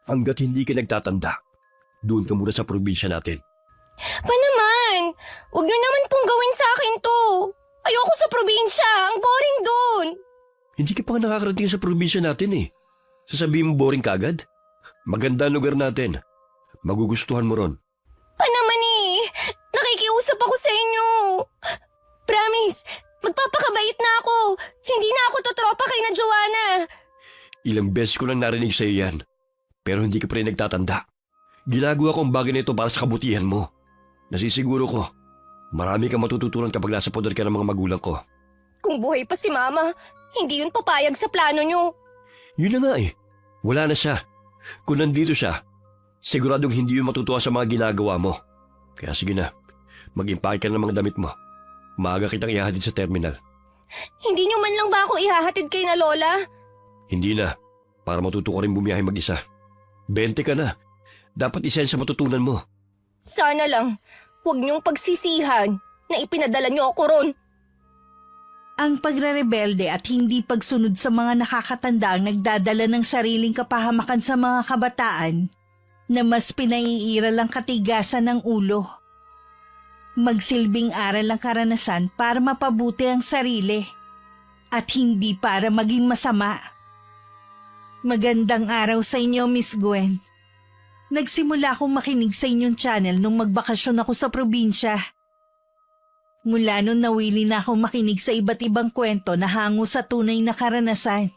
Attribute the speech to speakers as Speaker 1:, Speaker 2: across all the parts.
Speaker 1: Hanggat hindi ka nagtatanda, doon ka muna sa probinsya natin.
Speaker 2: Pa naman! Huwag niyo naman pong gawin sa akin to. Ayoko sa probinsya. Ang boring doon.
Speaker 1: Hindi ka pa nga nakakarating sa probinsya natin eh. Sasabihin mo boring ka agad? Maganda ang lugar natin. Magugustuhan mo ron.
Speaker 2: Pa naman eh. Nakikiusap ako sa inyo. Promise, magpapakabait na ako. Hindi na ako totropa kay na Joanna.
Speaker 1: Ilang beses ko lang narinig sa iyo yan. Pero hindi ka pa rin nagtatanda. Ginagawa ko ang bagay na ito para sa kabutihan mo. Nasisiguro ko, marami kang matututunan kapag nasa poder ka ng mga magulang ko.
Speaker 2: Kung buhay pa si Mama, hindi yun papayag sa plano niyo.
Speaker 1: Yun na nga eh. Wala na siya. Kung nandito siya, siguradong hindi yun matutuwa sa mga ginagawa mo. Kaya sige na, mag-impake ka ng mga damit mo. Maaga kitang ihahatid sa terminal.
Speaker 2: Hindi niyo man lang ba ako ihahatid kay na Lola?
Speaker 1: Hindi na, para matuto ka rin bumiyahe mag-isa. 20 ka na. Dapat isa yan sa matutunan mo.
Speaker 2: Sana lang, huwag niyong pagsisihan na ipinadala niyo ako ron.
Speaker 3: Ang pagrerebelde at hindi pagsunod sa mga nakakatanda ang nagdadala ng sariling kapahamakan sa mga kabataan na mas pinaiiral ang katigasan ng ulo. Magsilbing aral ang karanasan para mapabuti ang sarili at hindi para maging masama. Magandang araw sa inyo, Miss Gwen. Nagsimula akong makinig sa inyong channel nung magbakasyon ako sa probinsya. Mula nun nawili na akong makinig sa iba't ibang kwento na hango sa tunay na karanasan.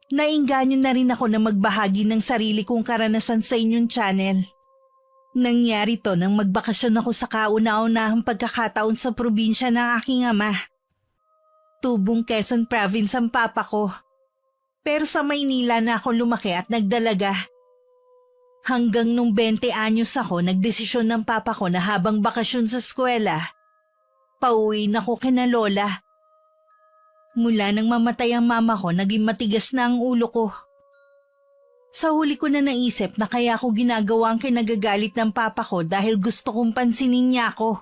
Speaker 3: Nainganyo na rin ako na magbahagi ng sarili kong karanasan sa inyong channel. Nangyari to nang magbakasyon ako sa kauna-unahang pagkakataon sa probinsya ng aking ama. Tubong Quezon Province ang papa ko. Pero sa Maynila na ako lumaki at nagdalaga. Hanggang nung 20 anyos ako, nagdesisyon ng papa ko na habang bakasyon sa eskwela, pauwi na ko kina Lola. Mula nang mamatay ang mama ko, naging matigas na ang ulo ko. Sa huli ko na naisip na kaya ako ginagawa ang kinagagalit ng papa ko dahil gusto kong pansinin niya ako.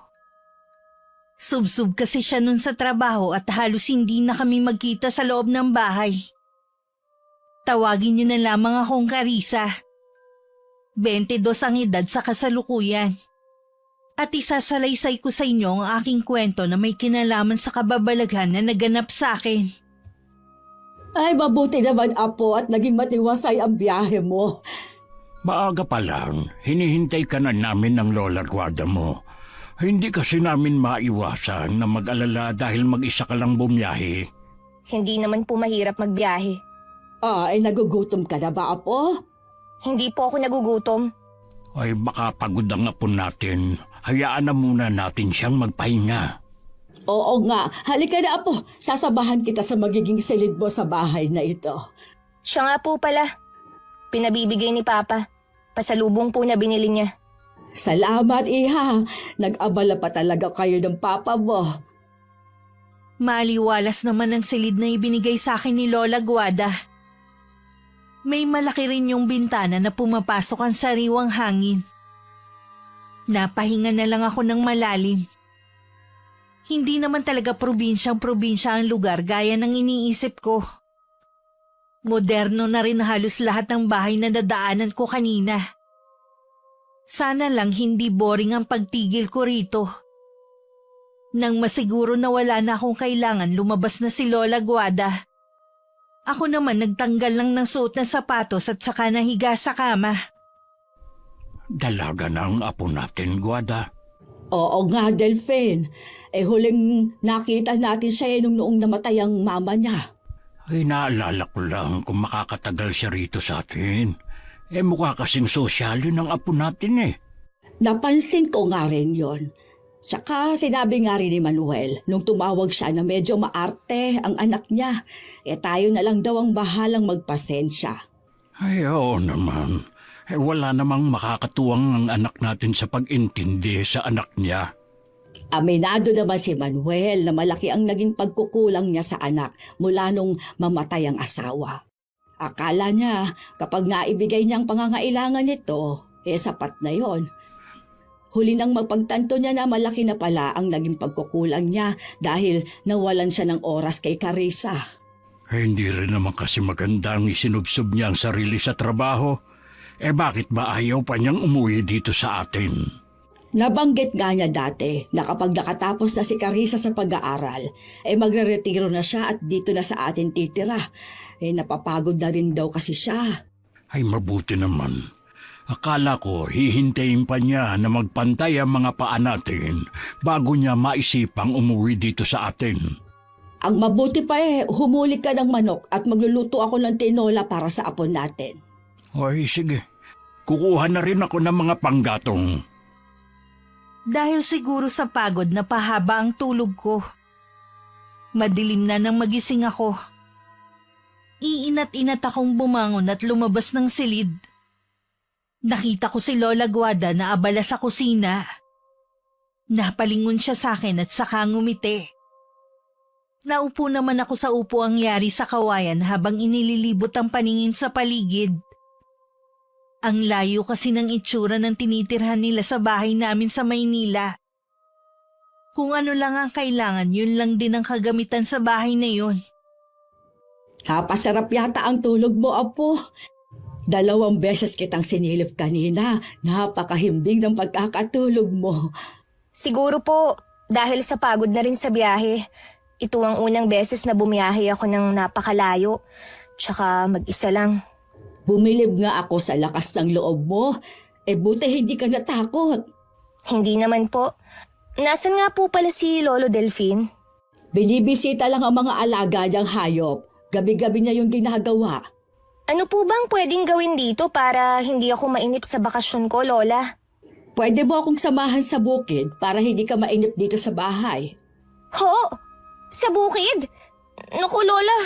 Speaker 3: Subsub kasi siya nun sa trabaho at halos hindi na kami magkita sa loob ng bahay. Tawagin niyo na lamang akong Carissa. 22 ang edad sa kasalukuyan. At isasalaysay ko sa inyo ang aking kwento na may kinalaman sa kababalaghan na naganap sa akin.
Speaker 4: Ay, mabuti naman, Apo, at naging matiwasay ang biyahe mo.
Speaker 5: Maaga pa lang, hinihintay ka na namin ng Lola Guarda mo. Hindi kasi namin maiwasan na mag-alala dahil mag-isa ka lang bumiyahe.
Speaker 2: Hindi naman po mahirap magbiyahe.
Speaker 4: Ay, nagugutom ka na ba, Apo?
Speaker 2: Hindi po ako nagugutom.
Speaker 5: Ay baka pagod ang apo natin. Hayaan na muna natin siyang magpahinga.
Speaker 4: Oo nga, halika na, Apo. Sasabahan kita sa magiging silid mo sa bahay na ito.
Speaker 2: Siya nga po pala. Pinabibigay ni Papa. Pasalubong po na binili niya.
Speaker 4: Salamat, Iha. Nag-abala pa talaga kayo ng papa mo.
Speaker 3: Maaliwalas naman ang silid na ibinigay sa akin ni Lola Guada. May malaki rin yung bintana na pumapasok ang sariwang hangin. Napahinga na lang ako ng malalim. Hindi naman talaga probinsyang-probinsya ang lugar gaya ng iniisip ko. Moderno na rin halos lahat ng bahay na dadaanan ko kanina. Sana lang hindi boring ang pagtigil ko rito. Nang masiguro na wala na akong kailangan, lumabas na si Lola Guada. Ako naman nagtanggal lang ng suot na sapatos at saka nahiga sa kama.
Speaker 5: Dalaga na ang apo natin, Guada.
Speaker 4: Oo nga, Delphine. Huling nakita natin siya nung noong namatay ang mama niya.
Speaker 5: Ay naalala ko lang kung makakatagal siya rito sa atin. Mukha kasing sosyal yun ang apo natin .
Speaker 4: Napansin ko nga rin yon. Tsaka sinabi nga rin ni Manuel nung tumawag siya na medyo maarte ang anak niya. Tayo na lang daw ang bahalang magpasensya.
Speaker 5: Ay oo naman. Wala namang makakatuwang ang anak natin sa pag-intindi sa anak niya.
Speaker 4: Aminado naman si Manuel na malaki ang naging pagkukulang niya sa anak mula nung mamatay ang asawa. Akala niya kapag naibigay niya ang pangangailangan nito, sapat na yon. Huli nang mapagtanto niya na malaki na pala ang naging pagkukulang niya dahil nawalan siya ng oras kay Carissa.
Speaker 5: Hindi rin naman kasi magandang isinubsob niya ang sarili sa trabaho. Bakit ba ayaw pa niyang umuwi dito sa atin?
Speaker 4: Nabanggit nga niya dati na kapag nakatapos na si Carissa sa pag-aaral, magre-retiro na siya at dito na sa atin titira. Napapagod na rin daw kasi siya.
Speaker 5: Ay mabuti naman. Akala ko hihintayin pa niya na magpantay ang mga paa natin bago niya maisipang umuwi dito sa atin.
Speaker 4: Ang mabuti pa humuli ka ng manok at magluluto ako ng tinola para sa apo natin.
Speaker 5: Ay sige, kukuha na rin ako ng mga panggatong.
Speaker 3: Dahil siguro sa pagod na pahaba ang tulog ko. Madilim na nang magising ako. Iinat-inat akong bumangon at lumabas ng silid. Nakita ko si Lola Guada na abala sa kusina. Napalingon siya sa akin at saka ngumiti. Naupo naman ako sa upuang yari sa kawayan habang inililibot ang paningin sa paligid. Ang layo kasi ng itsura ng tinitirhan nila sa bahay namin sa Maynila. Kung ano lang ang kailangan, yun lang din ang kagamitan sa bahay na yun.
Speaker 4: Napasarap yata ang tulog mo, apo. 2 beses kitang sinilip kanina. Napakahimbing ng pagkakatulog mo.
Speaker 2: Siguro po, dahil sa pagod na rin sa biyahe. Ito ang unang beses na bumiyahe ako ng napakalayo. Tsaka mag-isa lang.
Speaker 4: Bumilib nga ako sa lakas ng loob mo. Buti hindi ka natakot.
Speaker 2: Hindi naman po. Nasaan nga po pala si Lolo Delphine?
Speaker 4: Binibisita lang ang mga alaga niyang hayop. Gabi-gabi niya yung ginagawa.
Speaker 2: Ano po bang pwedeng gawin dito para hindi ako mainip sa bakasyon ko, Lola?
Speaker 4: Pwede mo akong samahan sa bukid para hindi ka mainip dito sa bahay.
Speaker 2: Ho? Sa bukid? Naku, Lola,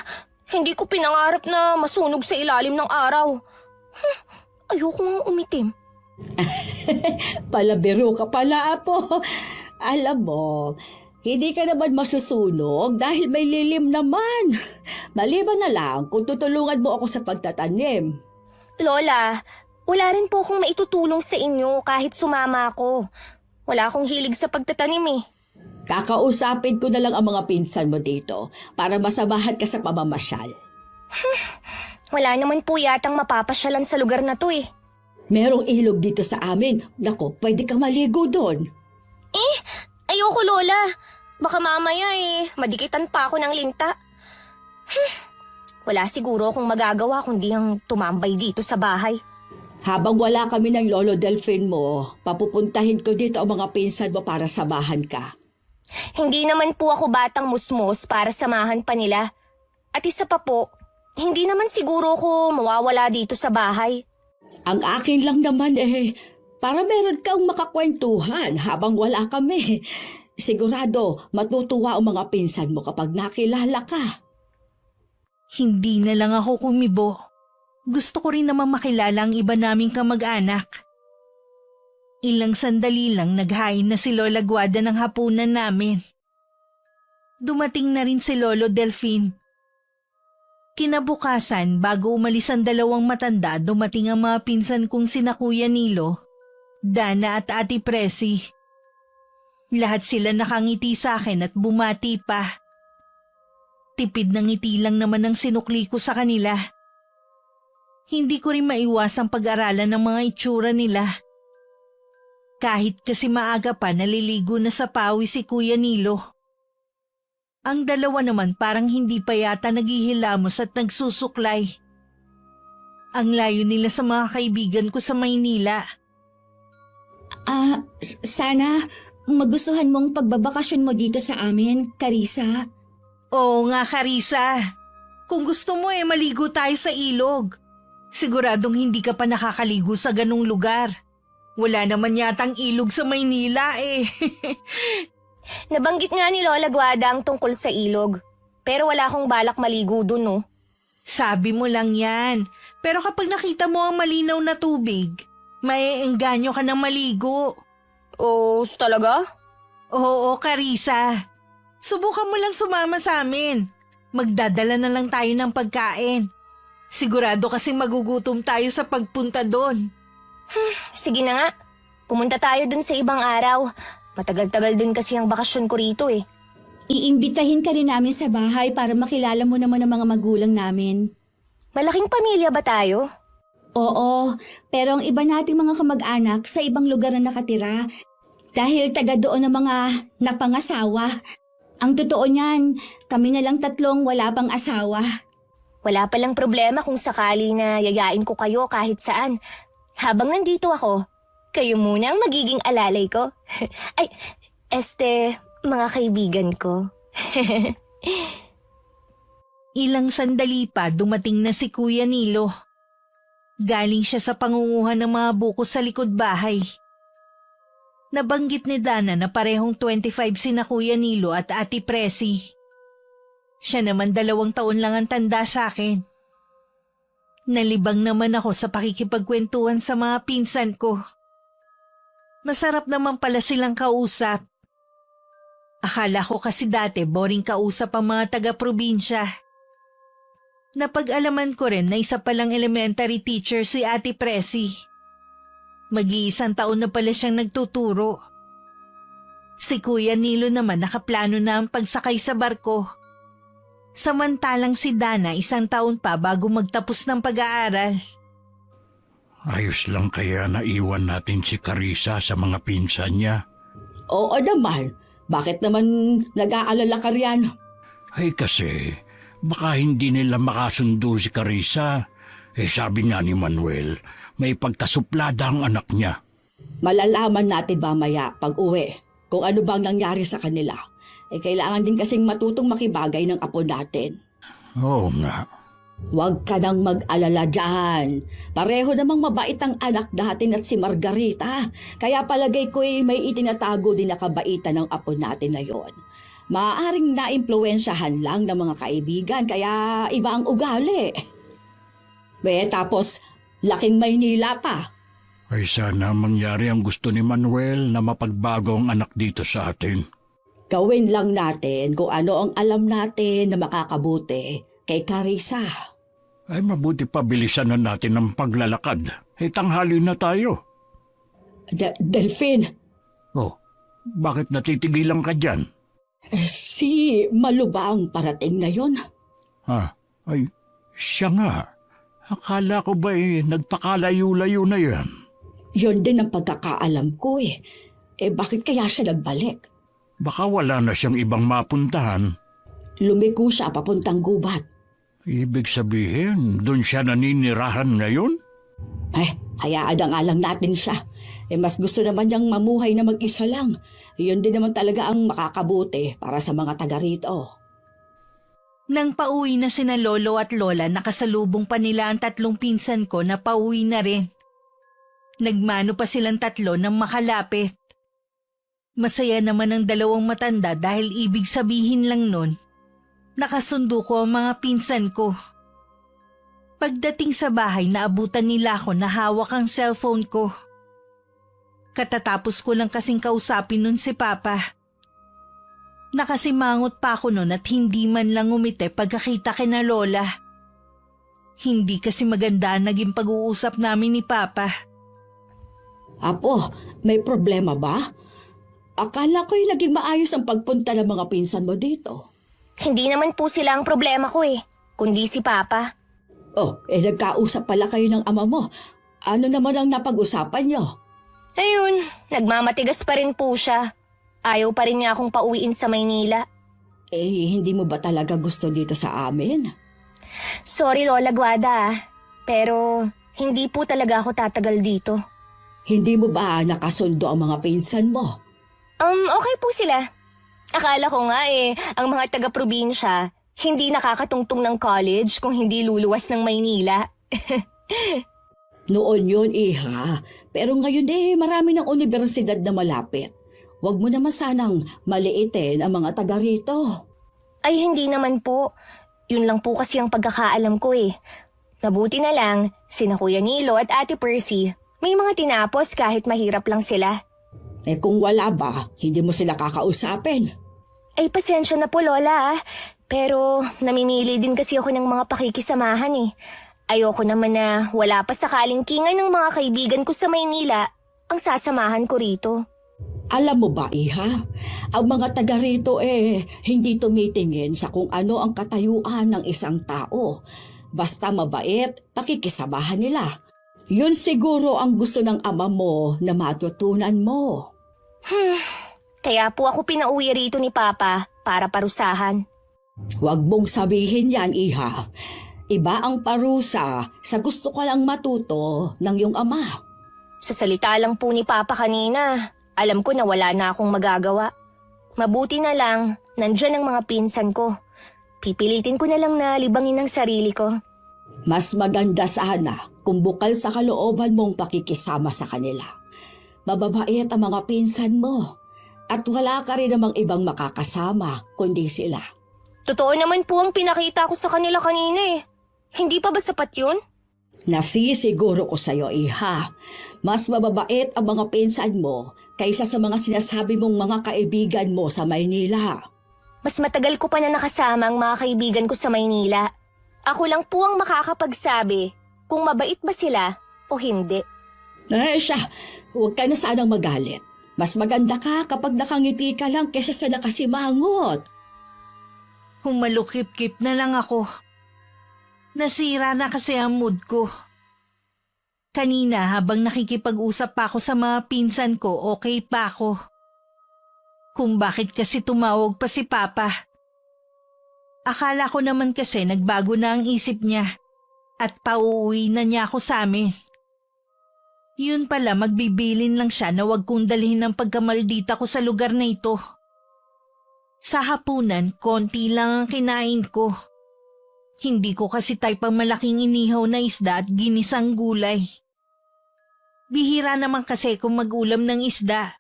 Speaker 2: hindi ko pinangarap na masunog sa ilalim ng araw. Ayoko nga umitim.
Speaker 4: Palabiro ka pala, apo. Alam mo, hindi ka naman masusunog dahil may lilim naman. Maliban na lang kung tutulungan mo ako sa pagtatanim.
Speaker 2: Lola, wala rin po akong maitutulong sa inyo kahit sumama ako. Wala akong hilig sa pagtatanim eh.
Speaker 4: Kakausapin ko na lang ang mga pinsan mo dito para masamahan ka sa pamamasyal.
Speaker 2: Wala naman po yatang mapapasyalan sa lugar na to eh.
Speaker 4: Merong ilog dito sa amin. Nako, pwede ka maligo doon.
Speaker 2: Ayoko, Lola. Baka mamaya madikitan pa ako ng linta. Wala siguro akong magagawa kundi ang tumambay dito sa bahay.
Speaker 4: Habang wala kami ng Lolo Delphine mo, papupuntahin ko dito ang mga pinsan mo para samahan ka.
Speaker 2: Hindi naman po ako batang musmos para samahan pa nila. At isa pa po, hindi naman siguro ako mawawala dito sa bahay.
Speaker 4: Ang akin lang naman para meron kang makakwentuhan habang wala kami. Sigurado matutuwa ang mga pinsan mo kapag nakilala ka.
Speaker 3: Hindi na lang ako kumibo. Gusto ko rin naman makilala ang iba naming kamag-anak. Ilang sandali lang naghain na si Lola Guada ng hapunan namin. Dumating na rin si Lolo Delphine. Kinabukasan, bago umalis ang 2 matanda, dumating ang mga pinsan kong sina Kuya Nilo, Dana at Ate Presi. Lahat sila nakangiti sa akin at bumati pa. Tipid ng ngiti lang naman ang sinukli ko sa kanila. Hindi ko rin maiwasang pag-aralan ng mga itsura nila. Kahit kasi maaga pa naliligo na sa pawi si Kuya Nilo. Ang 2 naman parang hindi pa yata naghihilamos at nagsusuklay. Ang layo nila sa mga kaibigan ko sa Maynila.
Speaker 6: Sana magustuhan mong pagbabakasyon mo dito sa amin, Carissa.
Speaker 3: Oo nga, Carissa. Kung gusto mo maligo tayo sa ilog. Siguradong hindi ka pa nakakaligo sa ganung lugar. Wala naman yatang ilog sa Maynila
Speaker 2: Nabanggit nga ni Lola Guada ang tungkol sa ilog. Pero wala akong balak maligo dun, no?
Speaker 3: Sabi mo lang yan. Pero kapag nakita mo ang malinaw na tubig, maeengganyo ka ng maligo.
Speaker 2: Oh, talaga?
Speaker 3: Oo, Carissa. Subukan mo lang sumama sa amin. Magdadala na lang tayo ng pagkain. Sigurado kasing magugutom tayo sa pagpunta doon.
Speaker 2: Sige na nga. Pumunta tayo dun sa ibang araw. Matagal-tagal din kasi ang bakasyon ko rito eh.
Speaker 6: Iimbitahin ka rin namin sa bahay para makilala mo naman ang mga magulang namin.
Speaker 2: Malaking pamilya ba tayo?
Speaker 6: Oo, pero ang iba nating mga kamag-anak sa ibang lugar na nakatira dahil taga doon ang mga napangasawa. Ang totoo niyan, kami na lang 3 wala pang asawa.
Speaker 2: Wala palang problema kung sakali na yayain ko kayo kahit saan. Habang nandito ako, kayo muna ang magiging alalay ko. Ay, mga kaibigan ko.
Speaker 3: Ilang sandali pa dumating na si Kuya Nilo. Galing siya sa pangunguhan ng mga buko sa likod bahay. Nabanggit ni Dana na parehong 25 sina Kuya Nilo at Ate Presi. Siya naman 2 taon lang ang tanda sa akin. Nalibang naman ako sa pakikipagkwentuhan sa mga pinsan ko. Masarap naman pala silang kausap. Akala ko kasi dati boring kausap ang mga taga-probinsya. Napag-alaman ko rin na isa palang elementary teacher si Ate Presi. Mag-iisang taon na pala siyang nagtuturo. Si Kuya Nilo naman nakaplano na ang pagsakay sa barko. Samantalang si Dana 1 taon pa bago magtapos ng pag-aaral.
Speaker 5: Ayos lang kaya naiwan natin si Carissa sa mga pinsan niya.
Speaker 4: Oo naman. Bakit naman nag-aalala ka riyan?
Speaker 5: Ay kasi, baka hindi nila makasundo si Carissa. Sabi nga ni Manuel, may pagkasuplada ang anak niya.
Speaker 4: Malalaman natin mamaya pag uwi kung ano bang nangyari sa kanila. Kailangan din kasing matutong makibagay ng apo natin.
Speaker 5: Oo nga.
Speaker 4: Huwag ka nang mag-alala dyan. Pareho namang mabait ang anak natin at si Margarita. Kaya palagay ko'y may itinatago din na kabaitan ng apo natin na yon. Maaaring naimpluwensyahan lang ng mga kaibigan kaya iba ang ugali. Tapos laking Maynila pa.
Speaker 5: Ay sana mangyari ang gusto ni Manuel na mapagbago ang anak dito sa atin.
Speaker 4: Gawin lang natin kung ano ang alam natin na makakabuti kay Carissa.
Speaker 5: Ay mabuti pa bilisan na natin ang paglalakad. Tanghali na tayo.
Speaker 4: Delphine,
Speaker 5: Oh, bakit natitigilan ka dyan?
Speaker 4: si Malu ba ang parating na yon?
Speaker 5: Ay, siya nga. Akala ko ba nagpakalayo-layo na yan?
Speaker 4: Yon din ang pagkakaalam ko bakit kaya siya nagbalik?
Speaker 5: Baka wala na siyang ibang mapuntahan.
Speaker 4: Lumiko siya papuntang gubat.
Speaker 5: Ibig sabihin, doon siya naninirahan ngayon?
Speaker 4: Hayaan na nga lang natin siya. Mas gusto naman niyang mamuhay na mag-isa lang. Yun din naman talaga ang makakabuti para sa mga taga rito.
Speaker 3: Nang pauwi na sina Lolo at Lola, nakasalubong pa nila ang 3 pinsan ko na pauwi na rin. Nagmano pa silang 3 nang makalapit. Masaya naman ang 2 matanda dahil ibig sabihin lang nun, nakasundo ko ang mga pinsan ko. Pagdating sa bahay, naabutan nila ako na hawak ang cellphone ko. Katatapos ko lang kasing kausapin nun si Papa. Nakasimangot pa ako nun at hindi man lang umite pagkakita kina Lola. Hindi kasi maganda ang naging pag-uusap namin ni Papa.
Speaker 4: Apo, may problema ba? Akala ko'y naging maayos ang pagpunta ng mga pinsan mo dito.
Speaker 2: Hindi naman po sila ang problema ko kundi si Papa.
Speaker 4: Nagkausap pala kayo ng ama mo. Ano naman ang napag-usapan niyo?
Speaker 2: Ayun, nagmamatigas pa rin po siya. Ayaw pa rin niya akong pauwiin sa Maynila.
Speaker 4: Hindi mo ba talaga gusto dito sa amin?
Speaker 2: Sorry Lola Guada, pero hindi po talaga ako tatagal dito.
Speaker 4: Hindi mo ba nakasundo ang mga pinsan mo?
Speaker 2: Okay po sila. Akala ko nga ang mga taga-probinsya, hindi nakakatungtong ng college kung hindi luluwas ng Maynila.
Speaker 4: Noon yun, Iha. Pero ngayon marami ng universidad na malapit. Huwag mo naman sanang maliitin ang mga taga rito.
Speaker 2: Ay hindi naman po. Yun lang po kasi ang pagkakaalam ko Mabuti na lang, sina Kuya Nilo at Ate Percy, may mga tinapos kahit mahirap lang sila.
Speaker 4: Kung wala ba, hindi mo sila kakausapin.
Speaker 2: Ay pasensya na po Lola pero namimili din kasi ako ng mga pakikisamahan Ayoko naman na wala pa sa kalingkingan ng mga kaibigan ko sa Maynila ang sasamahan ko rito.
Speaker 4: Alam mo ba, Iha, ang mga taga rito hindi tumitingin sa kung ano ang katayuan ng isang tao. Basta mabait, pakikisamahan nila. Yun siguro ang gusto ng ama mo na matutunan mo.
Speaker 2: Kaya po ako pinauwi rito ni Papa para parusahan.
Speaker 4: Huwag mong sabihin yan, Iha. Iba ang parusa sa gusto ko lang matuto ng iyong ama.
Speaker 2: Sa salita lang po ni Papa kanina, alam ko na wala na akong magagawa. Mabuti na lang, nandyan ang mga pinsan ko. Pipilitin ko na lang na libangin ang sarili ko.
Speaker 4: Mas maganda sana kung bukal sa kalooban mong pakikisama sa kanila. Mababait ang mga pinsan mo at wala ka rin namang ibang makakasama kundi sila.
Speaker 2: Totoo naman po ang pinakita ko sa kanila kanina eh. Hindi pa ba sapat yun?
Speaker 4: Nasisiguro ko sa'yo, Iha. Mas mababait ang mga pinsan mo kaysa sa mga sinasabi mong mga kaibigan mo sa Maynila.
Speaker 2: Mas matagal ko pa na nakasama ang mga kaibigan ko sa Maynila. Ako lang po ang makakapagsabi kung mabait ba sila o hindi.
Speaker 4: Siya, huwag ka na sanang magalit. Mas maganda ka kapag nakangiti ka lang kaysa sa nakasimangot.
Speaker 3: Humalukip-kip na lang ako. Nasira na kasi ang mood ko. Kanina habang nakikipag-usap pa ako sa mga pinsan ko, okay pa ako. Kung bakit kasi tumawag pa si Papa. Akala ko naman kasi nagbago na ang isip niya at pauuwi na niya ako sa amin. Yun pala, magbibilin lang siya na wag kong dalhin ng pagkamaldita ko sa lugar na ito. Sa hapunan, konti lang ang kinain ko. Hindi ko kasi type ang malaking inihaw na isda at ginisang gulay. Bihira naman kasi kung mag-ulam ng isda.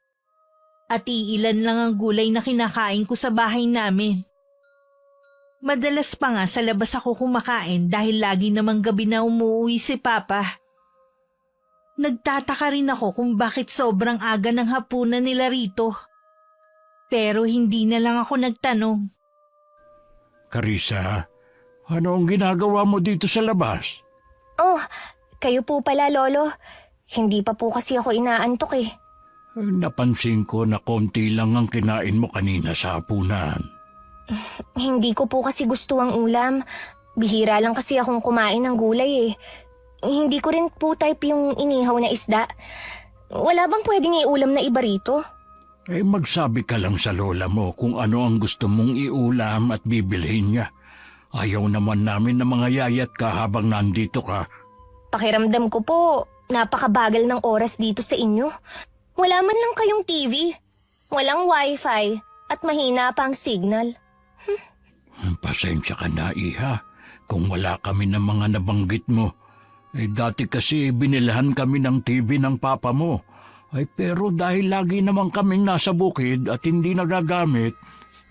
Speaker 3: At iilan lang ang gulay na kinakain ko sa bahay namin. Madalas pa nga sa labas ako kumakain dahil lagi namang gabi na umuwi si Papa. Nagtataka rin ako kung bakit sobrang aga ng hapunan nila rito. Pero hindi na lang ako nagtanong.
Speaker 5: Carissa, ano ang ginagawa mo dito sa labas?
Speaker 2: Oh, kayo po pala, Lolo. Hindi pa po kasi ako inaantok eh.
Speaker 5: Napansin ko na konti lang ang kinain mo kanina sa hapunan.
Speaker 2: Hindi ko po kasi gusto ang ulam. Bihira lang kasi akong kumain ng gulay eh. Hindi ko rin po type yung inihaw na isda. Wala bang pwedeng iulam na iba rito?
Speaker 5: Magsabi ka lang sa lola mo kung ano ang gusto mong iulam at bibilhin niya. Ayaw naman namin na mga yayat ka habang nandito ka.
Speaker 2: Pakiramdam ko po, napakabagal ng oras dito sa inyo. Wala man lang kayong TV, walang wifi, at mahina pa ang signal.
Speaker 5: Pasensya ka na, Iha, kung wala kami ng mga nabanggit mo. Dati kasi binilahan kami ng TV ng papa mo. Pero dahil lagi naman kaming nasa bukid at hindi nagagamit,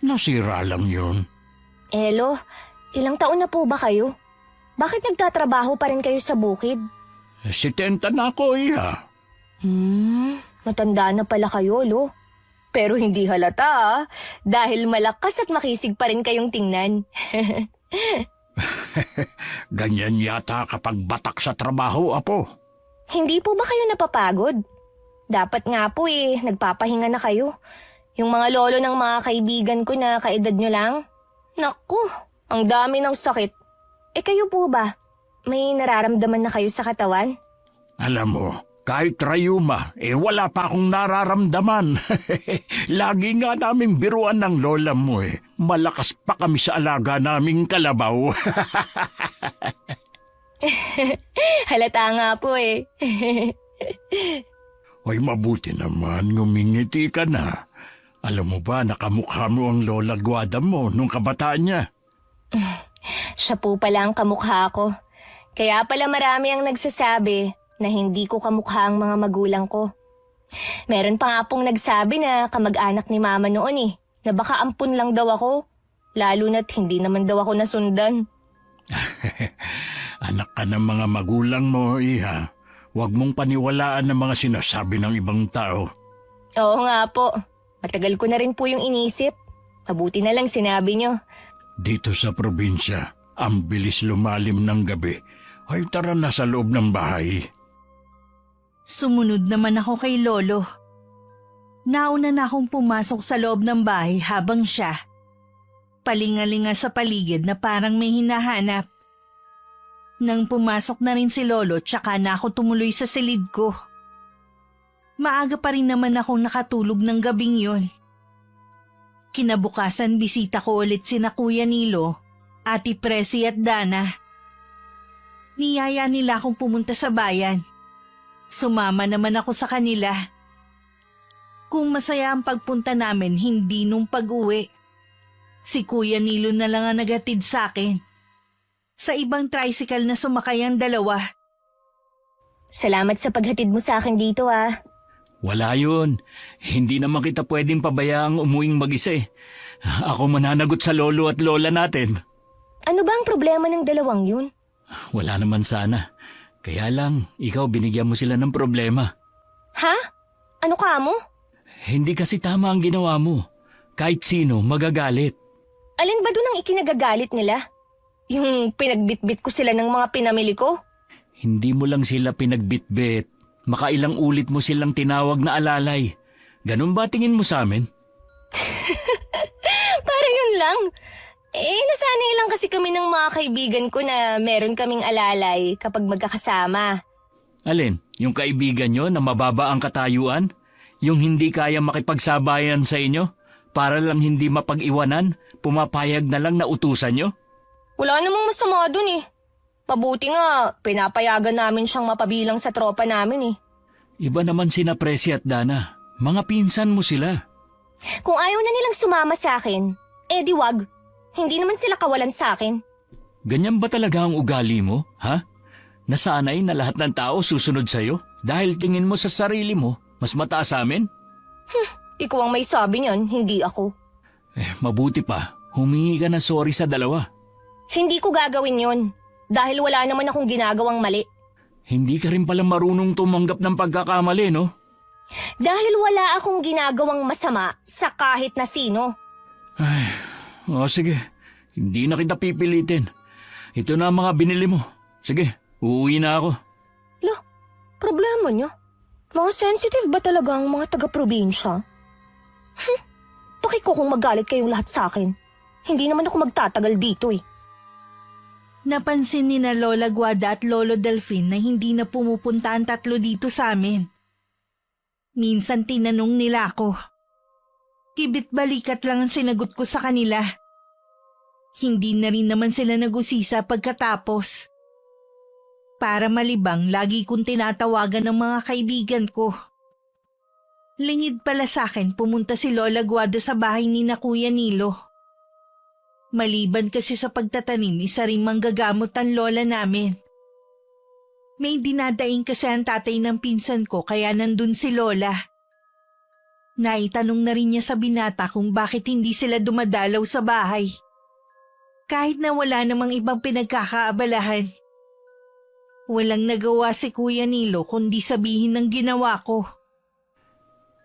Speaker 5: nasira lang yun.
Speaker 2: Elo, ilang taon na po ba kayo? Bakit nagtatrabaho pa rin kayo sa bukid?
Speaker 5: 70 na ako, Iha.
Speaker 2: Matanda na pala kayo, Lo. Pero hindi halata dahil malakas at makisig pa rin kayong tingnan.
Speaker 5: Ganyan yata kapag batak sa trabaho, Apo.
Speaker 2: Hindi po ba kayo napapagod? Dapat nga po nagpapahinga na kayo. Yung mga lolo ng mga kaibigan ko na kaedad nyo lang. Naku, ang dami ng sakit. Kayo po ba? May nararamdaman na kayo sa katawan?
Speaker 5: Alam mo, kahit rayuma, wala pa akong nararamdaman. Lagi nga namin biruan ng lola mo Malakas pa kami sa alaga naming kalabaw.
Speaker 2: Halata nga po
Speaker 5: Mabuti naman, ngumingiti ka na. Alam mo ba, nakamukha mo ang lola Guada mo nung kabataan niya?
Speaker 2: Siya po pala ang kamukha ko. Kaya pala marami ang nagsasabi na hindi ko kamukha ang mga magulang ko. Meron pa nga pong nagsabi na kamag-anak ni Mama noon na baka ampun lang daw ako, lalo na't hindi naman daw ako nasundan.
Speaker 5: Anak ka ng mga magulang mo, Iha. Huwag mong paniwalaan ang mga sinasabi ng ibang tao.
Speaker 2: Oo nga po. Matagal ko na rin po yung inisip. Mabuti na lang sinabi nyo.
Speaker 5: Dito sa probinsya, ang bilis lumalim ng gabi. Tara na sa loob ng bahay.
Speaker 3: Sumunod naman ako kay Lolo. Nauna na akong pumasok sa loob ng bahay habang siya palingalinga sa paligid na parang may hinahanap. Nang pumasok na rin si Lolo, tsaka na ako tumuloy sa silid ko. Maaga pa rin naman akong nakatulog ng gabing yun. Kinabukasan bisita ko ulit sina Kuya Nilo, Ate Presi at Dana. Niyaya nila akong pumunta sa bayan. Sumama naman ako sa kanila. Kung masaya ang pagpunta namin, hindi nung pag-uwi. Si Kuya Nilo na lang ang naghatid sa akin. Sa ibang tricycle na sumakay ang dalawa.
Speaker 2: Salamat sa paghatid mo sa akin dito ah.
Speaker 5: Wala yun. Hindi naman kita pwedeng pabayaang umuwing mag-isa eh. Ako mananagot sa lolo at lola natin.
Speaker 2: Ano ba ang problema ng dalawang yun?
Speaker 5: Wala naman sana. Kaya lang, ikaw binigyan mo sila ng problema.
Speaker 2: Ha? Ano ka mo?
Speaker 5: Hindi kasi tama ang ginawa mo. Kahit sino, magagalit.
Speaker 2: Alin ba doon ang ikinagagalit nila? Yung pinagbitbit ko sila ng mga pinamili ko?
Speaker 5: Hindi mo lang sila pinagbitbit. Makailang ulit mo silang tinawag na alalay. Ganun ba tingin mo sa amin?
Speaker 2: Parang yun lang. Nasanay lang kasi kami ng mga kaibigan ko na meron kaming alalay kapag magkakasama.
Speaker 5: Alin? Yung kaibigan nyo na mababa ang katayuan? Yung hindi kaya makipagsabayan sa inyo? Para lang hindi mapag-iwanan? Pumapayag na lang na utusan nyo?
Speaker 2: Wala namang masama dun eh. Pabuti nga, pinapayagan namin siyang mapabilang sa tropa namin eh.
Speaker 5: Iba naman sina Presi at Dana. Mga pinsan mo sila.
Speaker 2: Kung ayaw na nilang sumama sa akin, di wag. Hindi naman sila kawalan sa akin.
Speaker 5: Ganyan ba talaga ang ugali mo, ha? Nasanay na lahat ng tao susunod sa'yo dahil tingin mo sa sarili mo mas mataas sa amin?
Speaker 2: Ikaw ang may sabi niyan, hindi ako.
Speaker 5: Mabuti pa, humingi ka na sorry sa dalawa.
Speaker 2: Hindi ko gagawin yon dahil wala naman akong ginagawang mali.
Speaker 5: Hindi ka rin pala marunong tumanggap ng pagkakamali, no?
Speaker 2: Dahil wala akong ginagawang masama sa kahit na sino.
Speaker 5: Sige, hindi na kita pipilitin. Ito na ang mga binili mo. Sige, uuwi na ako.
Speaker 2: Problema niyo? Mga sensitive ba talaga ang mga taga-probinsya? Bakit ko kung magalit kayong lahat sa akin? Hindi naman ako magtatagal dito eh.
Speaker 3: Napansin ni na Lola Guada at Lolo Delfin na hindi na pumupunta ang tatlo dito sa amin. Minsan tinanong nila ako. Kibit balikat lang ang sinagot ko sa kanila. Hindi na rin naman sila nag-usisa pagkatapos. Para malibang, lagi kong tinatawagan ng mga kaibigan ko. Lingid pala sa akin pumunta si Lola Guada sa bahay ni na Kuya Nilo. Maliban kasi sa pagtatanim, isa rin manggagamot ang lola namin. May dinadaing kasi ang tatay ng pinsan ko kaya nandun si Lola. Naitanong na rin niya sa binata kung bakit hindi sila dumadalaw sa bahay. Kahit na wala namang ibang pinagkakaabalahan. Walang nagawa si Kuya Nilo kundi sabihin ng ginawa ko.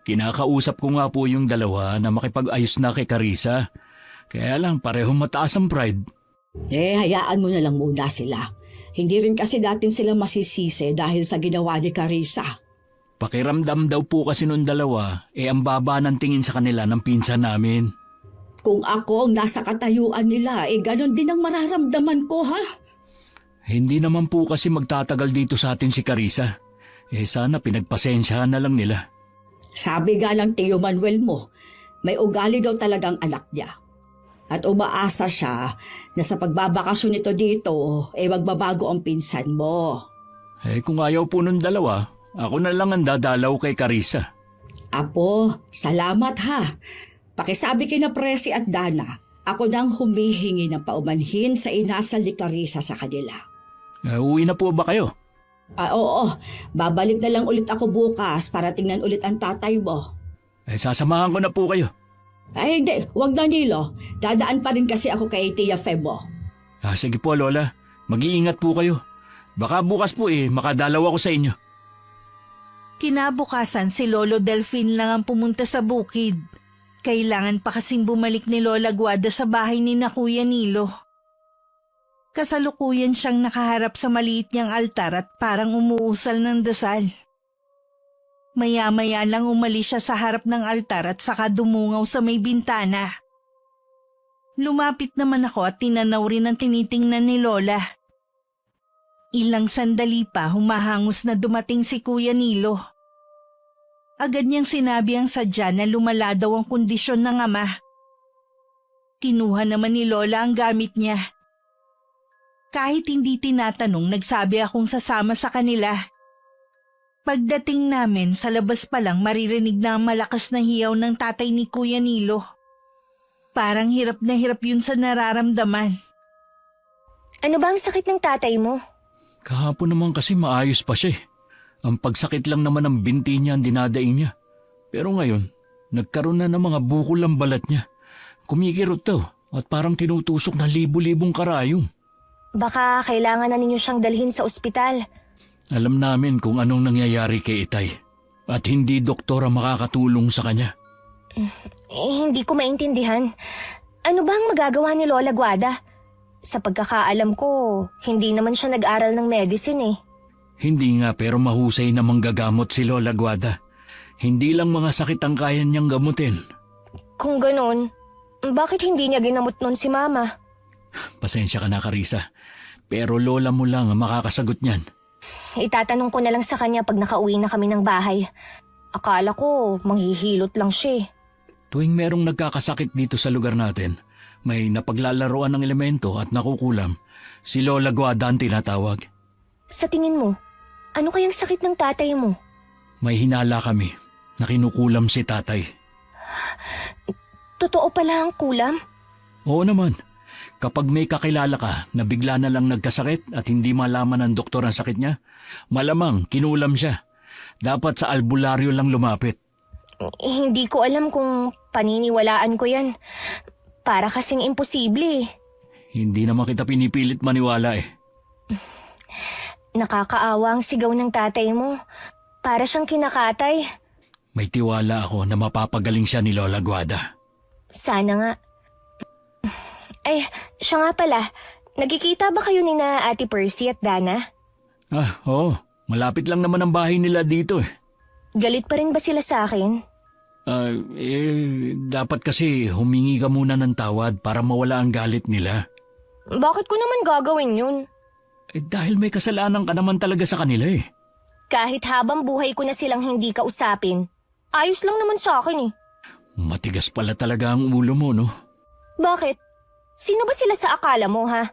Speaker 5: Kinakausap ko nga po yung dalawa na makipag-ayos na kay Carissa. Kaya lang parehong mataas ang pride.
Speaker 4: Hayaan mo na lang muna sila. Hindi rin kasi natin sila masisisi dahil sa ginawa ni Carissa.
Speaker 5: Pakiramdam daw po kasi nung dalawa, ang baba ng tingin sa kanila ng pinsan namin.
Speaker 4: Kung ako ang nasa katayuan nila, ganon din ang mararamdaman ko, ha?
Speaker 5: Hindi naman po kasi magtatagal dito sa atin si Carissa. Sana pinagpasensyahan na lang nila.
Speaker 4: Sabi nga ng Tio Manuel mo, may ugali daw talagang anak niya. At umaasa siya na sa pagbabakasyon nito dito, magbabago ang pinsan mo.
Speaker 5: Kung ayaw po nung dalawa, ako na lang ang dadalaw kay Carissa.
Speaker 4: Apo, salamat ha. Pakisabi kina Presi at Dana, ako nang humihingi ng paumanhin sa inasal ni Carissa sa kanila.
Speaker 5: Uwi na po ba kayo?
Speaker 4: Oo, babalik na lang ulit ako bukas para tingnan ulit ang tatay mo.
Speaker 5: Sasamahan ko na po kayo.
Speaker 4: Hindi, wag na Nilo. Dadaan pa rin kasi ako kay Tia Febo.
Speaker 5: Sige po Lola, mag-iingat po kayo. Baka bukas po makadalaw ako sa inyo.
Speaker 3: Kinabukasan si Lolo Delfin lang ang pumunta sa bukid. Kailangan pa kasing bumalik ni Lola Guada sa bahay ni na Kuya Nilo. Kasalukuyan siyang nakaharap sa maliit niyang altar at parang umuusal ng dasal. Maya-maya lang umalis siya sa harap ng altar at saka dumungaw sa may bintana. Lumapit naman ako at tinanaw rin ang tinitingnan ni Lola. Ilang sandali pa humahangos na dumating si Kuya Nilo. Agad niyang sinabi ang sadya na lumala daw ang kondisyon ng ama. Kinuha naman ni Lola ang gamit niya. Kahit hindi tinatanong, nagsabi akong sasama sa kanila. Pagdating namin, sa labas pa lang maririnig na ang malakas na hiyaw ng tatay ni Kuya Nilo. Parang hirap na hirap yun sa nararamdaman.
Speaker 2: Ano ba ang sakit ng tatay mo?
Speaker 5: Kahapon naman kasi maayos pa siya. Ang pagsakit lang naman ng binti niya ang dinadaing niya. Pero ngayon, nagkaroon na ng mga bukol ang balat niya. Kumikirot daw at parang tinutusok ng libu-libong karayom.
Speaker 2: Baka kailangan na ninyo siyang dalhin sa ospital.
Speaker 5: Alam namin kung anong nangyayari kay Itay at hindi doktor ang makakatulong sa kanya.
Speaker 2: Hindi ko maintindihan. Ano ba ang magagawa ni Lola Guada? Sa pagkakaalam ko, hindi naman siya nag-aral ng medicine eh.
Speaker 5: Hindi nga pero mahusay na manggagamot si Lola Guada. Hindi lang mga sakit ang kaya niyang gamutin.
Speaker 2: Kung ganun, bakit hindi niya ginamot nun si Mama?
Speaker 5: Pasensya ka na, Carissa. Pero lola mo lang ang makakasagot niyan.
Speaker 2: Itatanong ko na lang sa kanya pag nakauwi na kami ng bahay. Akala ko, manghihilot lang siya eh.
Speaker 5: Tuwing merong nagkakasakit dito sa lugar natin, may napaglalaroan ng elemento at nakukulam, si Lola Guada ang tinatawag.
Speaker 2: Sa tingin mo, ano kayang sakit ng tatay mo?
Speaker 5: May hinala kami na kinukulam si tatay.
Speaker 2: Totoo pala ang kulam?
Speaker 5: Oo naman. Kapag may kakilala ka na bigla na lang nagkasakit at hindi malaman ng doktor ang sakit niya, malamang kinulam siya. Dapat sa albularyo lang lumapit.
Speaker 2: Hindi ko alam kung paniniwalaan ko yan. Para kasing imposible eh.
Speaker 5: Hindi naman kita pinipilit maniwala eh.
Speaker 2: Nakakaawa ang sigaw ng tatay mo. Para siyang kinakatay.
Speaker 5: May tiwala ako na mapapagaling siya ni Lola Guada.
Speaker 2: Sana nga. Ay, siya nga pala. Nagkikita ba kayo ni na Ate Percy at Dana?
Speaker 5: Oo. Malapit lang naman ang bahay nila dito eh.
Speaker 2: Galit pa rin ba sila sa akin?
Speaker 5: Dapat kasi humingi ka muna ng tawad para mawala ang galit nila.
Speaker 2: Bakit ko naman gagawin yun?
Speaker 5: Dahil may kasalanan ka naman talaga sa kanila eh.
Speaker 2: Kahit habang buhay ko na silang hindi kausapin, ayos lang naman sa akin eh.
Speaker 5: Matigas pala talaga ang ulo mo, no?
Speaker 2: Bakit? Sino ba sila sa akala mo, ha?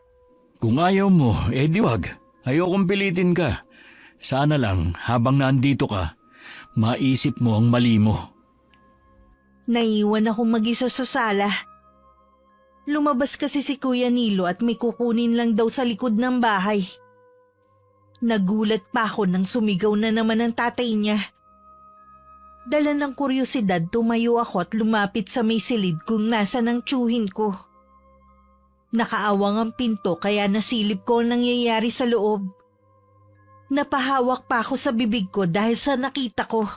Speaker 5: Kung ayaw mo, di wag. Ayokong pilitin ka. Sana lang, habang nandito ka, maisip mo ang mali mo.
Speaker 3: Naiwan akong mag-isa sa sala. Lumabas kasi si Kuya Nilo at may kukunin lang daw sa likod ng bahay. Nagulat pa ako nang sumigaw na naman ang tatay niya. Dala ng kuryosidad, tumayo ako at lumapit sa may silid kung nasa ng tiyuhin ko. Nakaawang ang pinto kaya nasilip ko ang nangyayari sa loob. Napahawak pa ako sa bibig ko dahil sa nakita ko.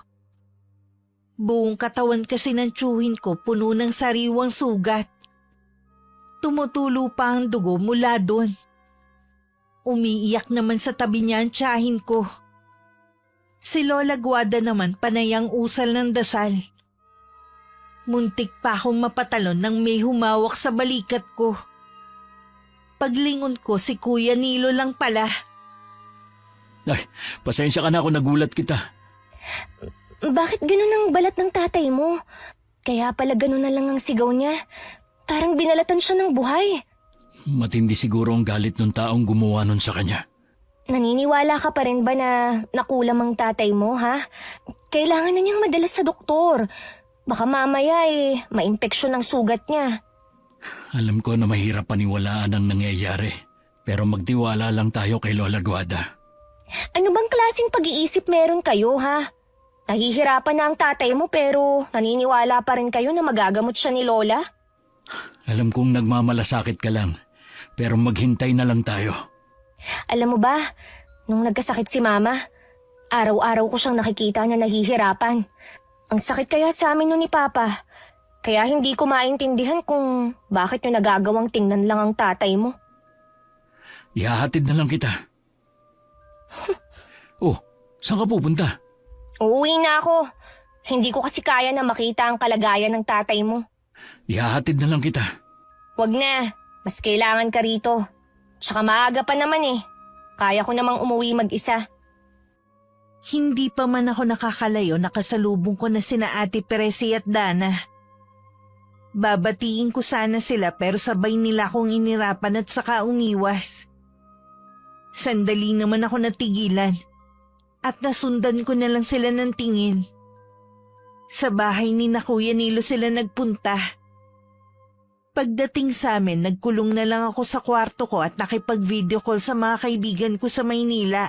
Speaker 3: Buong katawan kasi ng tiyuhin ko puno ng sariwang sugat. Tumutulo pa ang dugo mula doon. Umiiyak naman sa tabi niya ang tiyahin ko. Si Lola Guada naman panayang usal ng dasal. Muntik pa akong mapatalon nang may humawak sa balikat ko. Paglingon ko si Kuya Nilo lang pala.
Speaker 5: Ay, pasensya ka na ako, nagulat kita.
Speaker 2: Bakit ganun ang balat ng tatay mo? Kaya pala ganun na lang ang sigaw niya. Parang binalatan siya ng buhay.
Speaker 5: Matindi siguro ang galit ng taong gumawa nun sa kanya.
Speaker 2: Naniniwala ka pa rin ba na nakulam ang tatay mo, ha? Kailangan na niyang madala sa doktor. Baka mamaya ma-impeksyon ang sugat niya.
Speaker 5: Alam ko na mahirap paniwalaan ang nangyayari. Pero magtiwala lang tayo kay Lola Guada.
Speaker 2: Ano bang klaseng pag-iisip meron kayo, ha? Nahihirapan na ang tatay mo pero naniniwala pa rin kayo na magagamot siya ni Lola?
Speaker 5: Alam kong nagmamalasakit ka lang. Pero maghintay na lang tayo.
Speaker 2: Alam mo ba, nung nagkasakit si Mama, araw-araw ko siyang nakikita na nahihirapan. Ang sakit kaya sa amin nun ni Papa. Kaya hindi ko maintindihan kung bakit yung nagagawang tingnan lang ang tatay mo.
Speaker 5: Ihahatid na lang kita. Oh, saan ka pupunta?
Speaker 2: Uuwi na ako. Hindi ko kasi kaya na makita ang kalagayan ng tatay mo.
Speaker 5: Ihahatid na lang kita.
Speaker 2: Wag na. Mas kailangan ka rito. Tsaka maaga pa naman eh. Kaya ko namang umuwi mag-isa.
Speaker 3: Hindi pa man ako nakakalayo, nakasalubong ko na sina Ate Peresi at Dana. Babatiin ko sana sila pero sabay nila akong inirapan at saka umiwas. Sandali naman ako natigilan at nasundan ko na lang sila ng tingin. Sa bahay ni na Kuya Nilo sila nagpunta. Pagdating sa amin, nagkulong na lang ako sa kwarto ko at nakipag-video call sa mga kaibigan ko sa Maynila.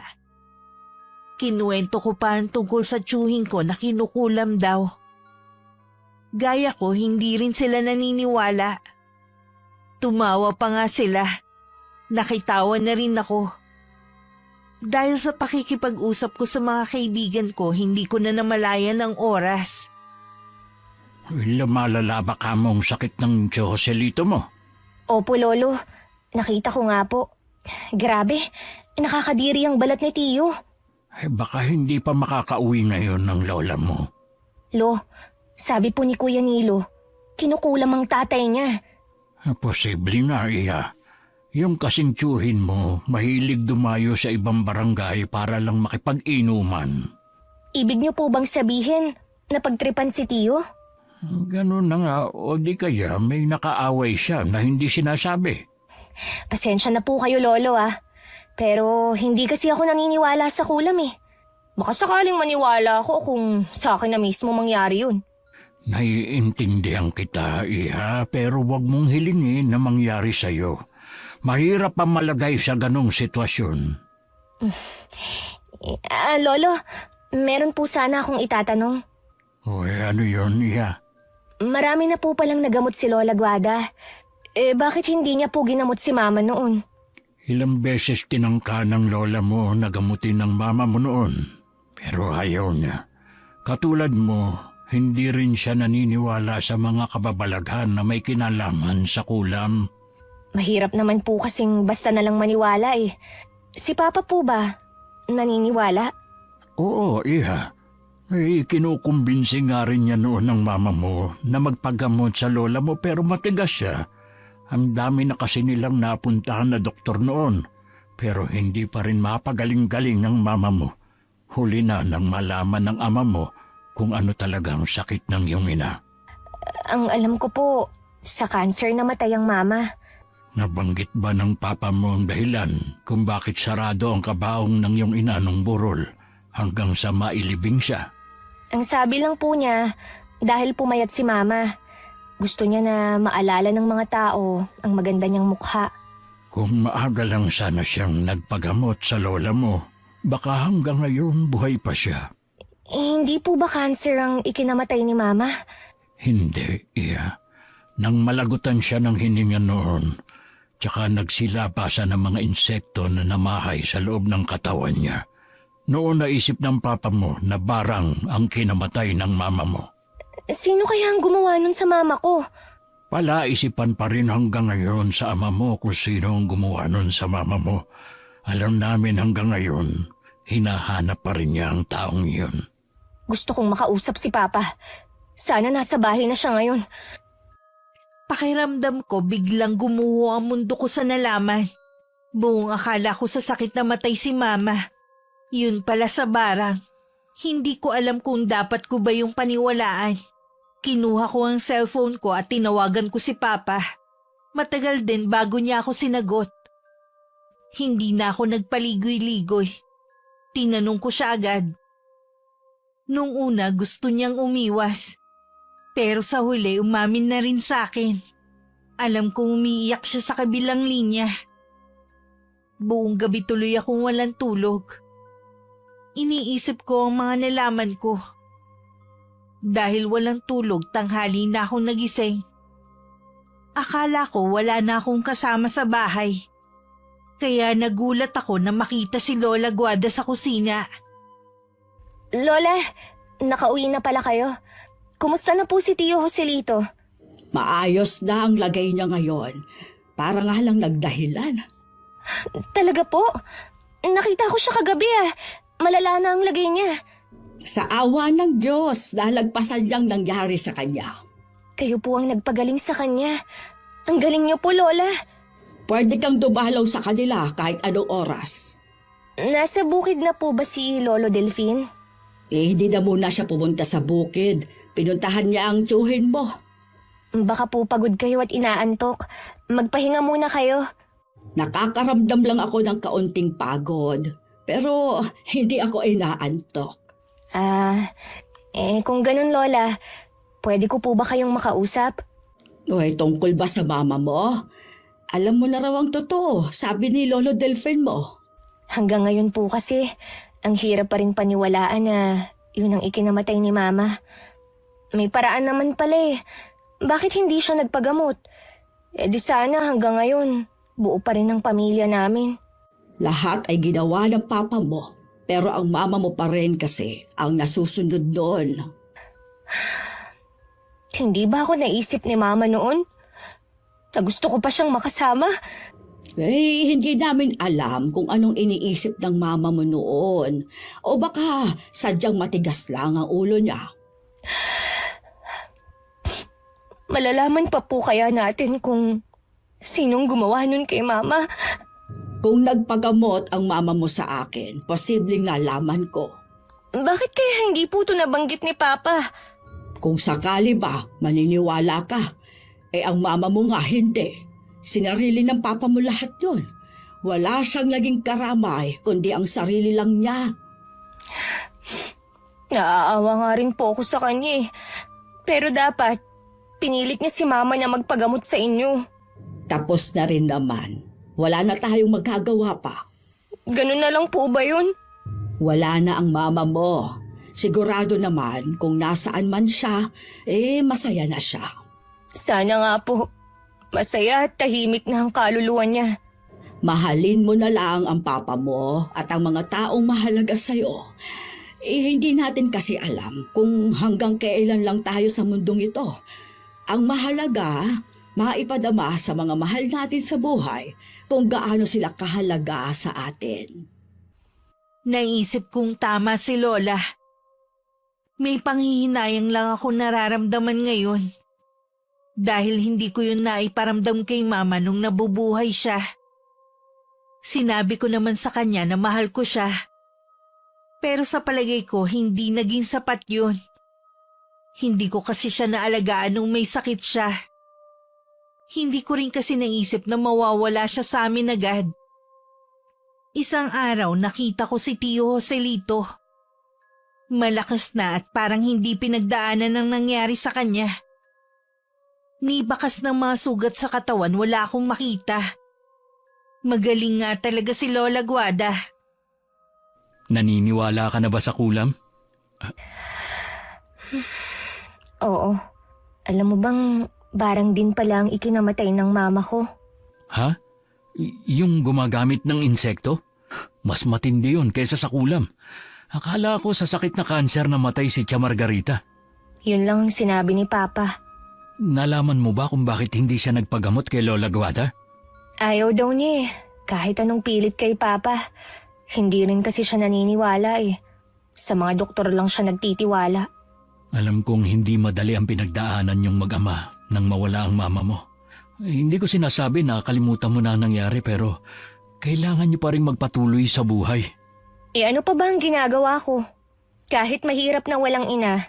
Speaker 3: Kinuwento ko pa ang tungkol sa tiyuhin ko na kinukulam daw. Gaya ko, hindi rin sila naniniwala. Tumawa pa nga sila. Nakitawa na rin ako. Dahil sa pakikipag-usap ko sa mga kaibigan ko, hindi ko na namalayan ang oras.
Speaker 5: Lumalala ba ka mong sakit ng Joselito mo?
Speaker 2: Opo, Lolo. Nakita ko nga po. Grabe, nakakadiri ang balat ni Tiyo.
Speaker 5: Baka hindi pa makakauwi ngayon ng lola mo.
Speaker 2: Lo, sabi po ni Kuya Nilo, kinukulam ang tatay niya.
Speaker 5: Posible nga, iya. Yung kasing tiyuhin mo, mahilig dumayo sa ibang barangay para lang makipag-inuman.
Speaker 2: Ibig niyo po bang sabihin na pagtripan si Tiyo?
Speaker 5: Ganun na nga, o di kaya may nakaaway siya na hindi sinasabi.
Speaker 2: Pasensya na po kayo, Lolo Pero hindi kasi ako naniniwala sa kulam eh. Baka sakaling maniwala ako kung sa akin na mismo mangyari yun.
Speaker 5: Naiintindihan kita, iha, pero wag mong hilingin na mangyari sa'yo. Mahirap pa malagay sa ganong sitwasyon.
Speaker 2: Lolo, meron po sana akong itatanong.
Speaker 5: Ano yun, iha?
Speaker 2: Marami na po palang nagamot si Lola Guada. Bakit hindi niya po ginamot si Mama noon?
Speaker 5: Ilang beses tinangka ng lola mo na gamutin ng mama mo noon, pero ayaw niya. Katulad mo, hindi rin siya naniniwala sa mga kababalaghan na may kinalaman sa kulam.
Speaker 2: Mahirap naman po kasing basta na lang maniwala eh. Si Papa po ba naniniwala?
Speaker 5: Oo, iha. Kinukumbinsi nga rin niya noon ng mama mo na magpagamot sa lola mo pero matigas siya. Ang dami na kasi nilang napuntahan na doktor noon, pero hindi pa rin mapagaling-galing ng mama mo. Huli na nang malaman ng ama mo kung ano talaga ang sakit ng iyong ina.
Speaker 2: Ang alam ko po, sa cancer namatay ang mama.
Speaker 5: Nabanggit ba ng papa mo ang dahilan kung bakit sarado ang kabaong ng iyong ina nung burol hanggang sa mailibing siya?
Speaker 2: Ang sabi lang po niya, dahil pumayat si mama. Gusto niya na maalala ng mga tao ang maganda niyang mukha.
Speaker 5: Kung maaga lang sana siyang nagpagamot sa lola mo, baka hanggang ngayon buhay pa siya.
Speaker 2: Hindi po ba cancer ang ikinamatay ni Mama?
Speaker 5: Hindi, iya. Nang malagutan siya ng hininga noon, tsaka nagsilabasan ng mga insekto na namahay sa loob ng katawan niya. Noon naisip ng papa mo na barang ang kinamatay ng mama mo.
Speaker 2: Sino kaya ang gumawa nun sa mama ko?
Speaker 5: Palaisipan pa rin hanggang ngayon sa ama mo kung sino ang gumawa nun sa mama mo. Alam namin hanggang ngayon, hinahanap pa rin niya ang taong iyon.
Speaker 2: Gusto kong makausap si Papa. Sana nasa bahay na siya ngayon.
Speaker 3: Pakiramdam ko biglang gumuho ang mundo ko sa nalaman. Buong akala ko sa sakit na matay si Mama. Yun pala sa barang. Hindi ko alam kung dapat ko ba yung paniwalaan. Kinuha ko ang cellphone ko at tinawagan ko si Papa. Matagal din bago niya ako sinagot. Hindi na ako nagpaligoy-ligoy. Tinanong ko siya agad. Nung una gusto niyang umiwas. Pero sa huli umamin na rin sa akin. Alam kong umiiyak siya sa kabilang linya. Buong gabi tuloy akong walang tulog. Iniisip ko ang mga nalaman ko. Dahil walang tulog, tanghali na akong nagising. Akala ko wala na akong kasama sa bahay. Kaya nagulat ako na makita si Lola Guada sa kusina.
Speaker 2: Lola, nakauwi na pala kayo. Kumusta na po si Tio Joselito?
Speaker 4: Maayos na ang lagay niya ngayon. Para nga lang nagdahilan.
Speaker 2: Talaga po? Nakita ko siya kagabi Malala na ang lagay niya.
Speaker 4: Sa awa ng Diyos, nalagpasan niyang nangyari sa kanya.
Speaker 2: Kayo po ang nagpagaling sa kanya. Ang galing niyo po, Lola.
Speaker 4: Pwede kang dumalaw sa kanila kahit anong oras.
Speaker 2: Nasa bukid na po ba si Lolo Delfin?
Speaker 4: Hindi na muna siya pumunta sa bukid. Pinuntahan niya ang tiyuhin mo.
Speaker 2: Baka po pagod kayo at inaantok. Magpahinga muna kayo.
Speaker 4: Nakakaramdam lang ako ng kaunting pagod. Pero hindi ako inaantok.
Speaker 2: Kung ganun, Lola, pwede ko po ba kayong makausap?
Speaker 4: Uy, tungkol ba sa mama mo? Alam mo na raw ang totoo, sabi ni Lolo Delfin mo.
Speaker 2: Hanggang ngayon po kasi, ang hirap pa rin paniwalaan na yun ang ikinamatay ni Mama. May paraan naman pala eh. Bakit hindi siya nagpagamot? Di sana hanggang ngayon, buo pa rin ang pamilya namin.
Speaker 4: Lahat ay ginawa ng papa mo, pero ang mama mo pa rin kasi ang nasusunod doon.
Speaker 2: Hindi ba ako naisip ni Mama noon? Na gusto ko pa siyang makasama?
Speaker 4: Hindi namin alam kung anong iniisip ng mama mo noon. O baka sadyang matigas lang ang ulo niya.
Speaker 2: Malalaman pa po kaya natin kung sinong gumawa nun kay Mama?
Speaker 4: Kung nagpagamot ang mama mo sa akin, posibleng nalaman ko.
Speaker 2: Bakit kaya hindi po ito nabanggit ni Papa?
Speaker 4: Kung sakali ba, maniniwala ka. Ang mama mo nga hindi. Sinarili ng papa mo lahat yon. Wala siyang naging karamay, kundi ang sarili lang niya.
Speaker 2: Naaawa nga rin po ako sa kanya eh. Pero dapat, pinilit niya si Mama na magpagamot sa inyo.
Speaker 4: Tapos na rin naman. Wala na tayong magagawa pa.
Speaker 2: Ganun na lang po ba yun?
Speaker 4: Wala na ang mama mo. Sigurado naman kung nasaan man siya, masaya na siya.
Speaker 2: Sana nga po. Masaya at tahimik na ang kaluluwa niya.
Speaker 4: Mahalin mo na lang ang papa mo at ang mga taong mahalaga sa'yo. Hindi natin kasi alam kung hanggang kailan lang tayo sa mundong ito. Ang mahalaga, maipadama sa mga mahal natin sa buhay kung gaano sila kahalaga sa atin.
Speaker 3: Naisip kong tama si Lola. May panghihinayang lang ako nararamdaman ngayon. Dahil hindi ko yun naiparamdam kay Mama nung nabubuhay siya. Sinabi ko naman sa kanya na mahal ko siya. Pero sa palagay ko, hindi naging sapat yun. Hindi ko kasi siya naalagaan nung may sakit siya. Hindi ko rin kasi naisip na mawawala siya sa amin agad. Isang araw nakita ko si Tio Joselito. Malakas na at parang hindi pinagdaanan ng nangyari sa kanya. Ni bakas ng mga sugat sa katawan wala akong makita. Magaling nga talaga si Lola Guada.
Speaker 5: Naniniwala ka na ba sa kulam?
Speaker 2: Oo. Alam mo bang barang din pala ang ikinamatay ng mama ko?
Speaker 5: Ha? Yung gumagamit ng insekto? Mas matindi yun kaysa sa kulam. Akala ko sa sakit na kanser namatay si Tia Margarita.
Speaker 2: Yun lang ang sinabi ni Papa.
Speaker 5: Nalaman mo ba kung bakit hindi siya nagpagamot kay Lola Guada?
Speaker 2: Ayaw daw niya eh. Kahit anong pilit kay Papa. Hindi rin kasi siya naniniwala eh. Sa mga doktor lang siya nagtitiwala.
Speaker 5: Alam kong hindi madali ang pinagdaanan yung mag-ama nang mawala ang mama mo. Hindi ko sinasabi na kalimutan mo na ang nangyari pero kailangan niyo pa rin magpatuloy sa buhay.
Speaker 2: Ano pa ba ang ginagawa ko? Kahit mahirap na walang ina,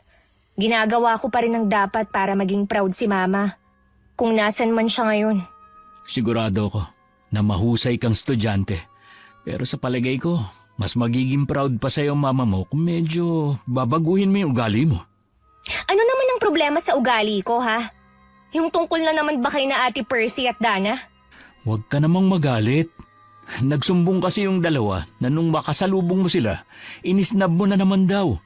Speaker 2: ginagawa ko pa rin ang dapat para maging proud si Mama. Kung nasan man siya ngayon.
Speaker 5: Sigurado ko na mahusay kang estudyante. Pero sa palagay ko, mas magiging proud pa sa'yo ang mama mo kung medyo babaguhin mo yung ugali mo.
Speaker 2: Ano naman ang problema sa ugali ko, ha? Yung tungkol na naman ba kay na Ate Percy at Dana?
Speaker 5: Huwag ka namang magalit. Nagsumbong kasi yung dalawa na nung makasalubong mo sila, inisnab mo na naman daw.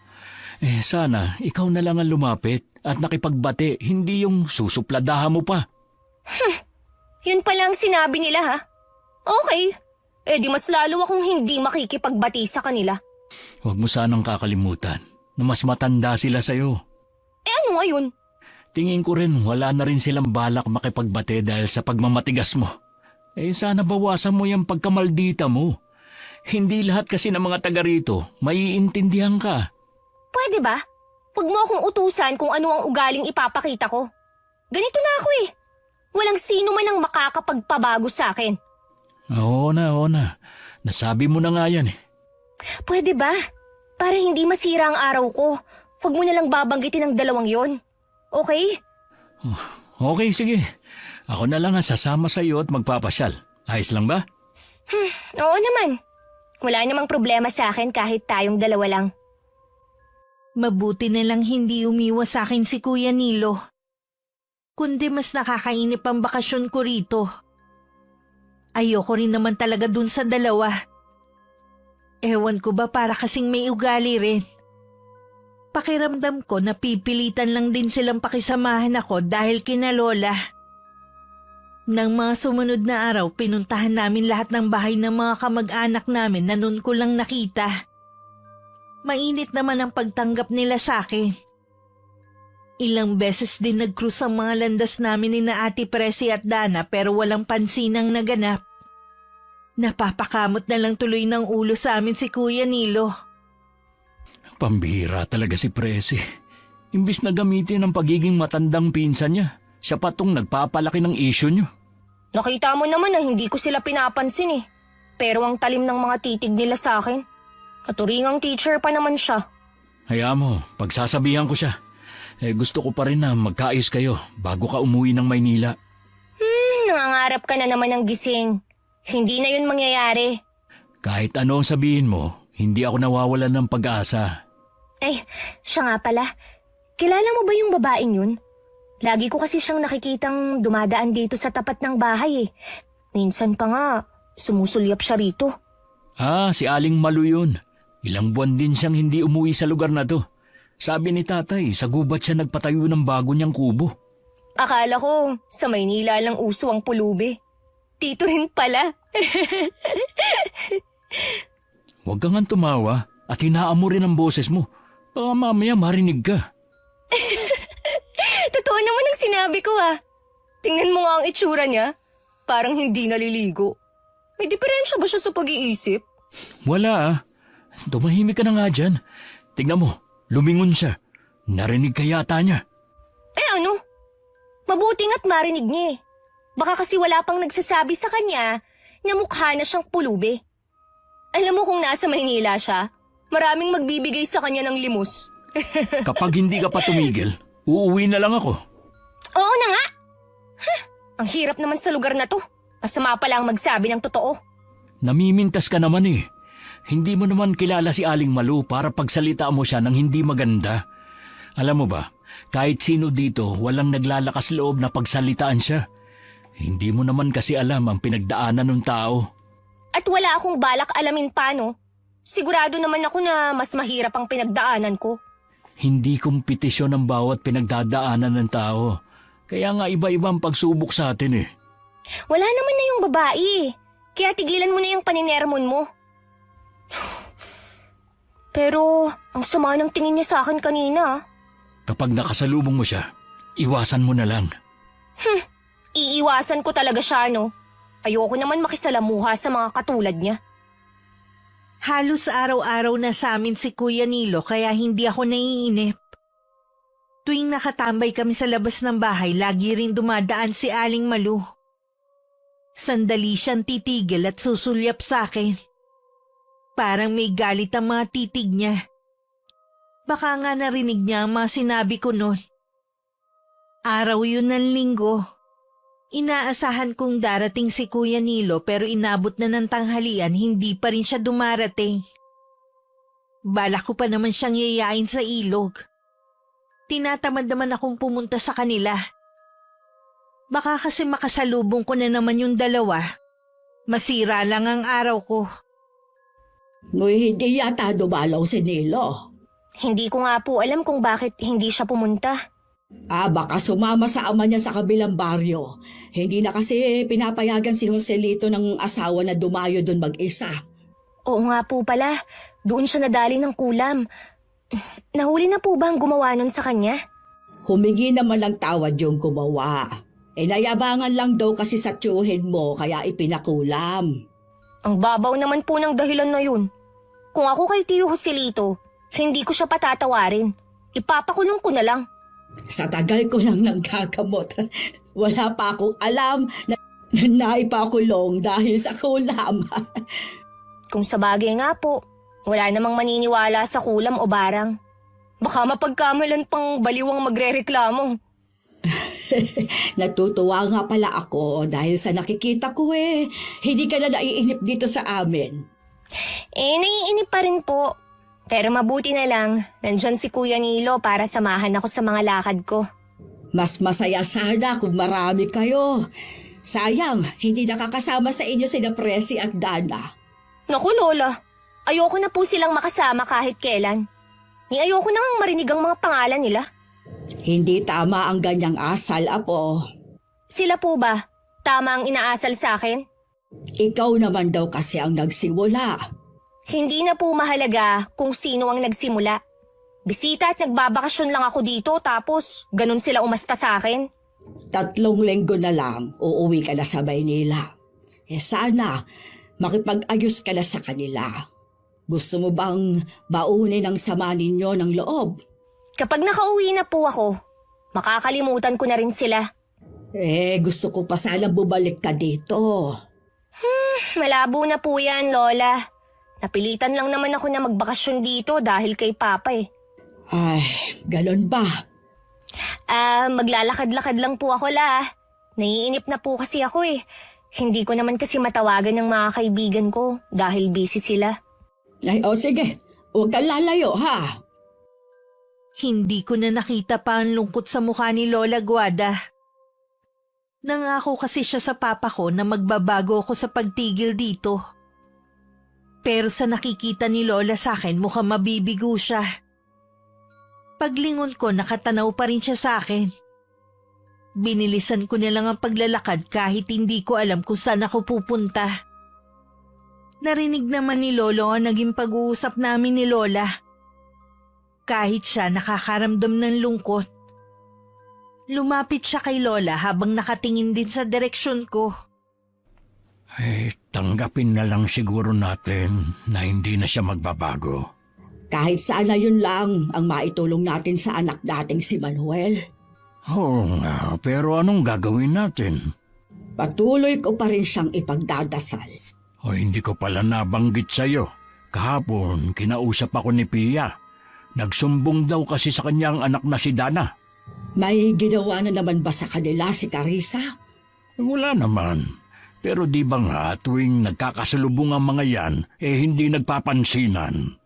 Speaker 5: Sana ikaw na lang ang lumapit at nakipagbate, hindi yung susupladahan mo pa.
Speaker 2: Yun pala ang sinabi nila, ha? Okay. Di mas lalo akong hindi makikipagbati sa kanila.
Speaker 5: Huwag mo sanang kakalimutan na mas matanda sila sa'yo.
Speaker 2: Ano ngayon?
Speaker 5: Tingin ko rin wala na rin silang balak makipagbate dahil sa pagmamatigas mo. Sana bawasan mo yung pagkamaldita mo. Hindi lahat kasi ng mga taga rito maiintindihan ka.
Speaker 2: Pwede ba? Huwag mo akong utusan kung ano ang ugaling ipapakita ko. Ganito na ako eh. Walang sino man ang makakapagpabago sa akin.
Speaker 5: Oo na. Nasabi mo na nga yan eh.
Speaker 2: Pwede ba? Para hindi masira ang araw ko, huwag mo nalang babanggitin ang dalawang yon. Okay?
Speaker 5: Okay, sige. Ako na lang ang sasama sa iyo at magpapasyal. Ayos lang ba?
Speaker 2: Oo naman. Wala namang problema sa akin kahit tayong dalawa lang.
Speaker 3: Mabuti na lang hindi umiwas sa akin si Kuya Nilo. Kundi mas nakakainip ang bakasyon ko rito. Ayoko rin naman talaga dun sa dalawa. Ewan ko ba para kasing may ugali rin. Pakiramdam ko na pipilitan lang din silang pakisamahan ako dahil kina Lola. Nang mga sumunod na araw, pinuntahan namin lahat ng bahay ng mga kamag-anak namin na noon ko lang nakita. Mainit naman ang pagtanggap nila sa akin. Ilang beses din nag-cruise ang mga landas namin ni na Ate Presi at Dana pero walang pansinang naganap. Napapakamot na lang tuloy ng ulo sa amin si Kuya Nilo.
Speaker 5: Pambihira talaga si Presi. Imbis na gamitin ang pagiging matandang pinsan niya, siya pa tong nagpapalaki ng issue niyo.
Speaker 2: Nakita mo naman na hindi ko sila pinapansin eh. Pero ang talim ng mga titig nila sa akin. Katuringang teacher pa naman siya.
Speaker 5: Hayaan mo, pagsasabihan ko siya. Gusto ko pa rin na magkaayos kayo bago ka umuwi ng Maynila.
Speaker 2: Nangangarap ka na naman ng gising. Hindi na yun mangyayari.
Speaker 5: Kahit ano ang sabihin mo, hindi ako nawawalan ng pag-asa.
Speaker 2: Ay, siya nga pala. Kilala mo ba yung babaeng yun? Lagi ko kasi siyang nakikitang dumadaan dito sa tapat ng bahay eh. Minsan pa nga, sumusulyap siya rito.
Speaker 5: Si Aling Malu yun. Ilang buwan din siyang hindi umuwi sa lugar na to. Sabi ni tatay, sa gubat siya nagpatayo ng bago niyang kubo.
Speaker 2: Akala ko, sa Maynila lang uso ang pulubi. Dito rin pala.
Speaker 5: Huwag kang nga tumawa at hinaan mo rin ang boses mo. Baka mamaya marinig ka.
Speaker 2: Totoo naman ang sinabi ko ah. Tingnan mo nga ang itsura niya. Parang hindi naliligo. May diferensya ba siya sa pag-iisip?
Speaker 5: Wala. Tumahimik ka na nga dyan. Tingnan mo, lumingon siya. Narinig ka yata niya.
Speaker 2: Ano? Mabuti nga't marinig niya eh. Baka kasi wala pang nagsasabi sa kanya na mukha na siyang pulubi. Alam mo kung nasa Maynila siya, maraming magbibigay sa kanya ng limos.
Speaker 5: Kapag hindi ka pa tumigil, uuwi na lang ako.
Speaker 2: Oo na nga! Ang hirap naman sa lugar na to. Masama pala ang magsabi ng totoo.
Speaker 5: Namimintas ka naman eh. Hindi mo naman kilala si Aling Malu para pagsalita mo siya ng hindi maganda. Alam mo ba, kahit sino dito walang naglalakas loob na pagsalitaan siya. Hindi mo naman kasi alam ang pinagdaanan ng tao.
Speaker 2: At wala akong balak alamin pa, no? Sigurado naman ako na mas mahirap ang pinagdaanan ko.
Speaker 5: Hindi kompetisyon ang bawat pinagdadaanan ng tao. Kaya nga iba-iba ang pagsubok sa atin eh.
Speaker 2: Wala naman na yung babae. Kaya tigilan mo na yung paninermon mo. Pero ang sama ng tingin niya sa akin kanina.
Speaker 5: Kapag nakasalubong mo siya, iwasan mo na lang.
Speaker 2: Iiwasan ko talaga siya, no? Ayoko naman makisalamuha sa mga katulad niya.
Speaker 3: Halos araw-araw na sa amin si Kuya Nilo kaya hindi ako naiinip. Tuwing nakatambay kami sa labas ng bahay, lagi rin dumadaan si Aling Malu. Sandali siyang titigil at susulyap sa akin. Parang may galit ang mga titig niya. Baka nga narinig niya ang mga sinabi ko noon. Araw yun ng linggo. Inaasahan kong darating si Kuya Nilo pero inabot na ng tanghalian, hindi pa rin siya dumarating. Balak ko pa naman siyang yayain sa ilog. Tinatamad naman akong pumunta sa kanila. Baka kasi makasalubong ko na naman yung dalawa. Masira lang ang araw ko.
Speaker 4: Hindi yata dumalaw si Nilo.
Speaker 2: Hindi ko nga po alam kung bakit hindi siya pumunta.
Speaker 4: Baka sumama sa ama niya sa kabilang baryo. Hindi na kasi pinapayagan si Joselito ng asawa na dumayo doon mag-isa.
Speaker 2: Oo nga po pala, doon siya nadali ng kulam. Nahuli na po ba ang gumawa nun sa kanya?
Speaker 4: Humingi naman ng tawad yung gumawa. Nayabangan lang daw kasi sa tiyuhin mo kaya ipinakulam.
Speaker 2: Ang babaw naman po ng dahilan na yun. Kung ako kay Tio Joselito, Hindi ko siya patatawarin. Ipapakulong ko na lang.
Speaker 4: Sa tagal ko lang nanggagamot, wala pa akong alam na naipakulong dahil sa kulam.
Speaker 2: Kung sa bagay nga po, wala namang maniniwala sa kulam o barang. Baka mapagkamalan pang baliwang magrereklamo.
Speaker 4: Natutuwa nga pala ako dahil sa nakikita ko hindi ka na naiinip dito sa amin.
Speaker 2: Naiinip pa rin po. Pero mabuti na lang, nandyan si Kuya Nilo para samahan ako sa mga lakad ko.
Speaker 4: Mas masaya sana kung marami kayo. Sayang, hindi nakakasama sa inyo sina Presi at Dana.
Speaker 2: Naku Lola, ayoko na po silang makasama kahit kailan. Ni ayoko na ngang marinig ang mga pangalan nila.
Speaker 4: Hindi tama ang ganyang asal, Apo.
Speaker 2: Sila po ba? Tama ang inaasal sa akin?
Speaker 4: Ikaw naman daw kasi ang nagsimula.
Speaker 2: Hindi na po mahalaga kung sino ang nagsimula. Bisita at nagbabakasyon lang ako dito tapos ganun sila umasta sa akin.
Speaker 4: 3 linggo na lang, uuwi ka na sa Maynila. Sana, makipag-ayos ka na sa kanila. Gusto mo bang baunin ang sama ninyo ng loob?
Speaker 2: Kapag nakauwi na po ako, makakalimutan ko na rin sila.
Speaker 4: Gusto ko pa sana bumalik ka dito.
Speaker 2: Malabo na po yan, Lola. Napilitan lang naman ako na magbakasyon dito dahil kay Papa eh.
Speaker 4: Ay, ganon ba?
Speaker 2: Maglalakad-lakad lang po ako Naiinip na po kasi ako eh. Hindi ko naman kasi matawagan ng mga kaibigan ko dahil busy sila.
Speaker 4: Ay, sige. Huwag kang lalayo, ha?
Speaker 3: Hindi ko na nakita pa ang lungkot sa mukha ni Lola Guada. Nangako kasi siya sa papa ko na magbabago ako sa pagtigil dito. Pero sa nakikita ni Lola sa akin, mukhang mabibigo siya. Paglingon ko, nakatanaw pa rin siya sa akin. Binilisan ko na lang ang paglalakad kahit hindi ko alam kung saan ako pupunta. Narinig naman ni Lolo ang naging pag-uusap namin ni Lola. Kahit siya nakakaramdam ng lungkot. Lumapit siya kay Lola habang nakatingin din sa direksyon ko.
Speaker 5: Tanggapin na lang siguro natin na hindi na siya magbabago.
Speaker 4: Kahit sana yun lang ang maitulong natin sa anak nating si Manuel.
Speaker 5: Oo nga, pero anong gagawin natin?
Speaker 4: Patuloy ko pa rin siyang ipagdadasal.
Speaker 5: Hindi ko pala nabanggit sa'yo. Kahapon, kinausap ako ni Pia. Nagsumbong daw kasi sa kanya ang anak na si Dana.
Speaker 4: May ginawa na naman ba sa kanila si Carissa?
Speaker 5: Wala naman. Pero di ba nga tuwing nagkakasalubong ang mga yan, hindi nagpapansinan.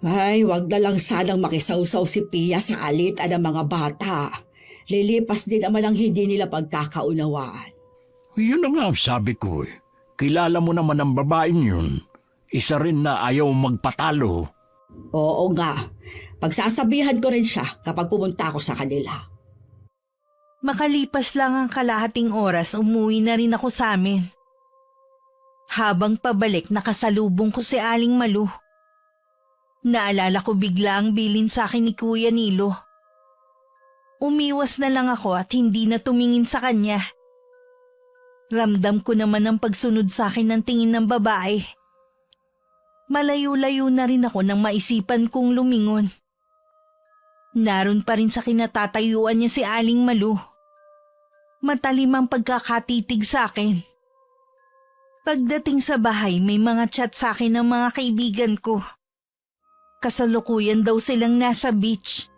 Speaker 4: Ay, wag na lang sanang makisawsaw si Pia sa alitan ng mga bata. Lilipas din naman ang hindi nila pagkakaunawaan.
Speaker 5: Yun na nga sabi ko eh. Kilala mo naman ang babaeng yun. Isa rin na ayaw magpatalo.
Speaker 4: Oo nga. Pagsasabihan ko rin siya kapag pumunta ako sa kanila.
Speaker 3: Makalipas lang ang kalahating oras, umuwi na rin ako sa amin. Habang pabalik, nakasalubong ko si Aling Malu. Naalala ko bigla ang bilin sa akin ni Kuya Nilo. Umiwas na lang ako at hindi na tumingin sa kanya. Ramdam ko naman ang pagsunod sa akin ng tingin ng babae. Malayo-layo na rin ako nang maisipan kong lumingon. Naroon pa rin sa kinatatayuan niya si Aling Malu. Matalim ang pagkakatitig sa akin. Pagdating sa bahay, may mga chat sa akin ng mga kaibigan ko. Kasalukuyan daw silang nasa beach.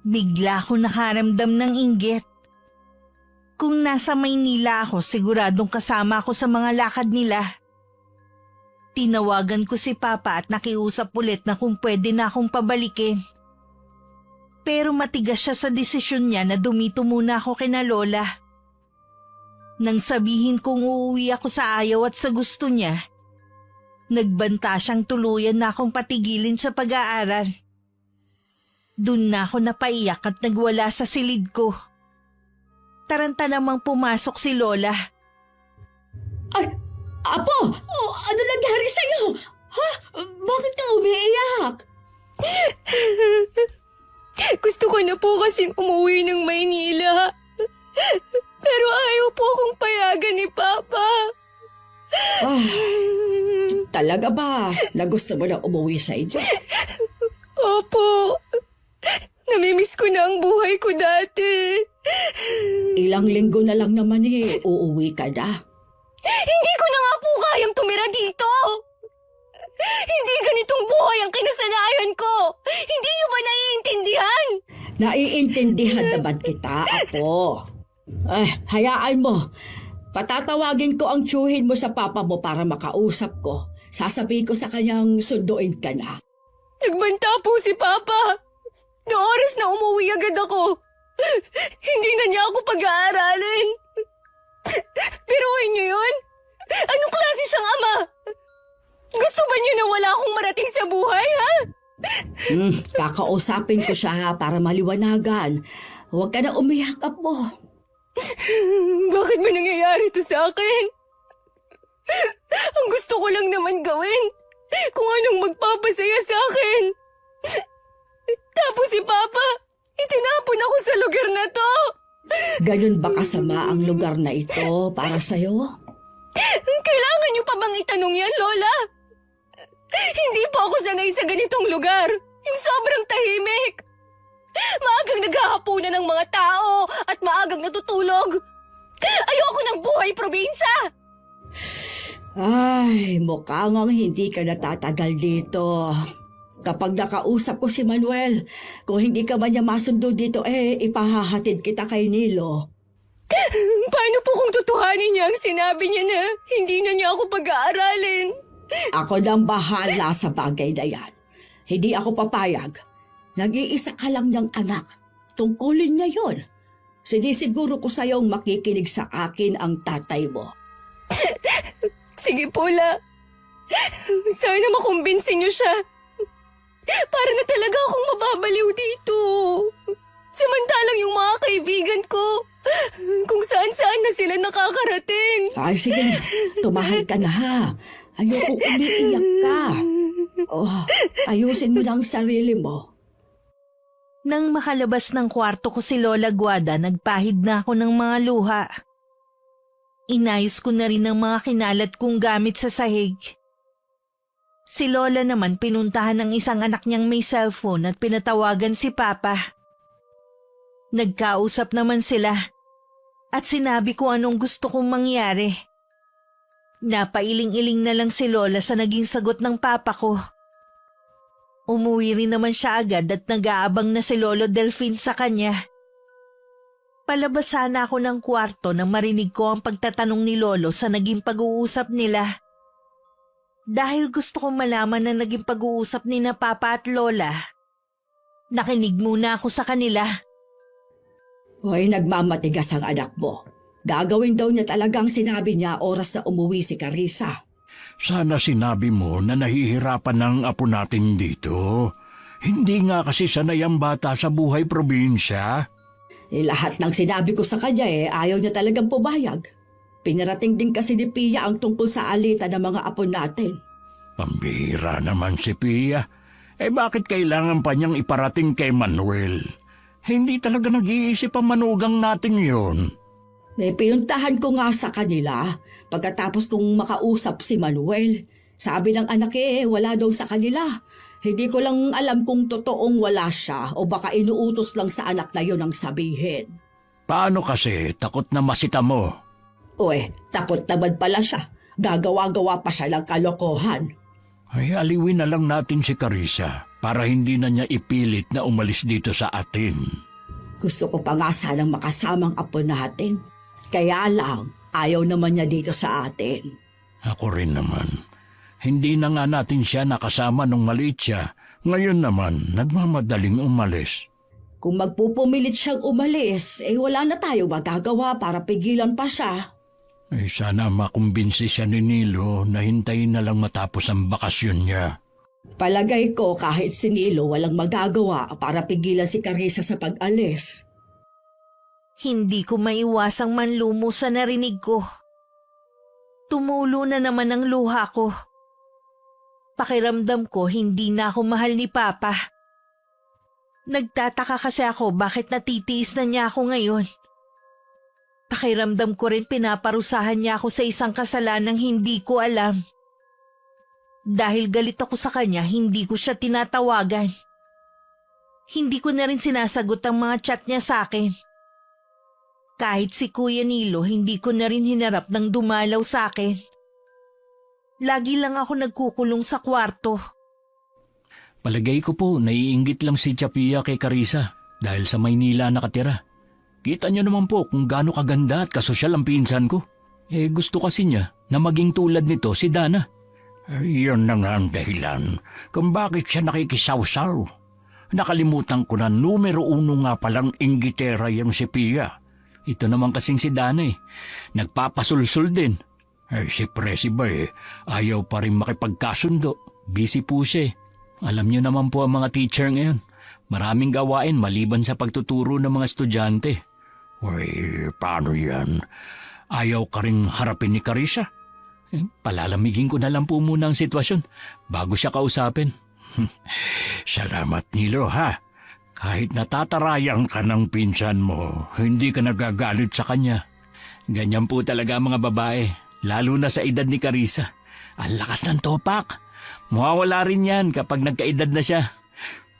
Speaker 3: Bigla ako nakaramdam ng inggit. Kung nasa Maynila ako, siguradong kasama ako sa mga lakad nila. Tinawagan ko si Papa at nakiusap ulit na kung pwede na akong pabalikin. Pero matigas siya sa desisyon niya na dumito muna ako kina Lola. Nang sabihin kong uuwi ako sa ayaw at sa gusto niya, nagbanta siyang tuluyan na akong patigilin sa pag-aaral. Doon na ako napaiyak at nagwala sa silid ko. Taranta namang pumasok si Lola.
Speaker 4: Ay, Apo! Ano nangyari sa'yo? Ha? Bakit ka umiiyak?
Speaker 2: Gusto ko na po kasing umuwi ng Maynila. Pero ayaw po akong payagan ni Papa.
Speaker 4: Talaga ba na gusto mo na umuwi sa inyo?
Speaker 2: na ang buhay ko dati.
Speaker 4: Ilang linggo na lang naman uuwi ka na.
Speaker 2: Hindi ko na nga po kayang tumira dito. Hindi ganitong buhay ang kinasanayan ko. Hindi niyo ba naiintindihan?
Speaker 4: Naiintindihan naman kita, Apo. Hayaan mo. Patatawagin ko ang tiyuhin mo sa papa mo para makausap ko. Sasabihin ko sa kanyang sunduin ka na.
Speaker 2: Nagbanta po si Papa. Na oras na umuwi agad ako. Hindi na niya ako pag-aaralin. Biruin niyo yun? Anong klase siyang ama? Gusto ba niyo na wala akong marating sa buhay, ha?
Speaker 4: Kakausapin ko siya para maliwanagan. Huwag ka na umiyak, Apo.
Speaker 2: Bakit ba nangyayari to sa akin? Ang gusto ko lang naman gawin kung anong magpapasaya sa akin. Tapos si Papa, itinapon ako sa lugar na to.
Speaker 4: Ganun ba kasama ang lugar na ito para sa'yo?
Speaker 2: Kailangan niyo pa bang itanong yan, Lola? Hindi pa ako sanay sa ganitong lugar. Yung sobrang tahimik. Maagang naghahapunan ng mga tao at maagang natutulog. Ayoko ng buhay probinsya.
Speaker 4: Ay, mukhang hindi ka natatagal dito. Kapag nakausap ko si Manuel, kung hindi ka man niya masundo dito, ipahahatid kita kay Nilo.
Speaker 2: Paano po kung tutuhanin niya ang sinabi niya na hindi na niya ako pag-aaralin?
Speaker 4: Ako nang bahala sa bagay na yan. Hindi ako papayag. Nag-iisa ka lang niyang anak. Tungkulin niya yon. Sinisiguro ko sa'yong makikinig sa akin ang tatay mo.
Speaker 2: Sige po, La. Sana makumbinsin niyo siya. Para na talaga akong mababaliw dito. Samantalang yung mga kaibigan ko, kung saan-saan na sila nakakarating.
Speaker 4: Ay, sige na. Tumahan ka na ha. Ayoko umiiyak ka. Ayusin mo na ang sarili mo.
Speaker 3: Nang makalabas ng kwarto ko si Lola Guada, nagpahid na ako ng mga luha. Inayos ko na rin ang mga kinalat kong gamit sa sahig. Si Lola naman pinuntahan ng isang anak niyang may cellphone at pinatawagan si Papa. Nagkausap naman sila at sinabi ko anong gusto kong mangyari. Napailing-iling na lang si Lola sa naging sagot ng Papa ko. Umuwi rin naman siya agad at nag-aabang na si Lolo Delfin sa kanya. Palabas sana ako ng kwarto nang marinig ko ang pagtatanong ni Lolo sa naging pag-uusap nila. Dahil gusto kong malaman na naging pag-uusap ni na Papa at Lola, nakinig muna ako sa kanila.
Speaker 4: Hoy, nagmamatigas ang anak mo. Gagawin daw niya talagang sinabi niya oras na umuwi si Carissa.
Speaker 5: Sana sinabi mo na nahihirapan ng apo natin dito. Hindi nga kasi sanay ang bata sa buhay probinsya.
Speaker 4: Lahat ng sinabi ko sa kanya ayaw niya talagang pumayag. Pinarating din kasi ni Pia ang tungkol sa alitan ng mga apo natin.
Speaker 5: Pambihira naman si Pia. Bakit kailangan pa niyang iparating kay Manuel? Hindi talaga nag-iisip ang manugang natin yun.
Speaker 4: Pinuntahan ko nga sa kanila pagkatapos kong makausap si Manuel. Sabi ng anak wala daw sa kanila. Hindi ko lang alam kung totoong wala siya o baka inuutos lang sa anak na yun ang sabihin.
Speaker 5: Paano kasi? Takot na masita mo.
Speaker 4: Takot naman pala siya. Gagawa-gawa pa siya ng kalokohan.
Speaker 5: Ay, aliwin na lang natin si Carissa para hindi na niya ipilit na umalis dito sa atin.
Speaker 4: Gusto ko pa nga sanang makasamang apo natin. Kaya lang, ayaw naman niya dito sa atin.
Speaker 5: Ako rin naman. Hindi na nga natin siya nakasama nung maliit siya. Ngayon naman, nagmamadaling umalis.
Speaker 4: Kung magpupumilit siyang umalis, wala na tayo magagawa para pigilan pa siya.
Speaker 5: Sana makumbinsi siya ni Nilo na hintayin na lang matapos ang bakasyon niya.
Speaker 4: Palagay ko kahit si Nilo walang magagawa para pigilan si Carissa sa pag-alis.
Speaker 3: Hindi ko maiwasang manlumo sa narinig ko. Tumulo na naman ang luha ko. Pakiramdam ko hindi na ako mahal ni Papa. Nagtataka kasi ako bakit natitiis na niya ako ngayon. Pakiramdam ko rin pinaparusahan niya ako sa isang kasalanang hindi ko alam. Dahil galit ako sa kanya, hindi ko siya tinatawagan. Hindi ko na rin sinasagot ang mga chat niya sa akin. Kahit si Kuya Nilo, hindi ko na rin hinarap ng dumalaw sa akin. Lagi lang ako nagkukulong sa kwarto.
Speaker 5: Palagay ko po, naiinggit lang si Chapia kay Carissa dahil sa Maynila nakatira. Kita niyo naman po kung gaano kaganda at kasosyal ang pinsan ko. Gusto kasi niya na maging tulad nito si Dana. Yun na nga ang dahilan kung bakit siya nakikisawsaw. Nakalimutan ko na numero 1 nga palang inggitera yung si Pia. Ito naman kasing si Dana nagpapasulsul din. Si Presi ba ayaw pa rin makipagkasundo. Busy po siya. Alam niyo naman po ang mga teacher ngayon. Maraming gawain maliban sa pagtuturo ng mga estudyante. Paano yan? Ayaw ka rin harapin ni Carissa? Palalamigin ko na lang po muna ang sitwasyon bago siya kausapin. Salamat, Nilo, ha? Kahit natatarayan ka ng pinsan mo, hindi ka nagagalit sa kanya. Ganyan po talaga mga babae, lalo na sa edad ni Carissa. Ang lakas ng topak. Mawawala rin yan kapag nagkaedad na siya.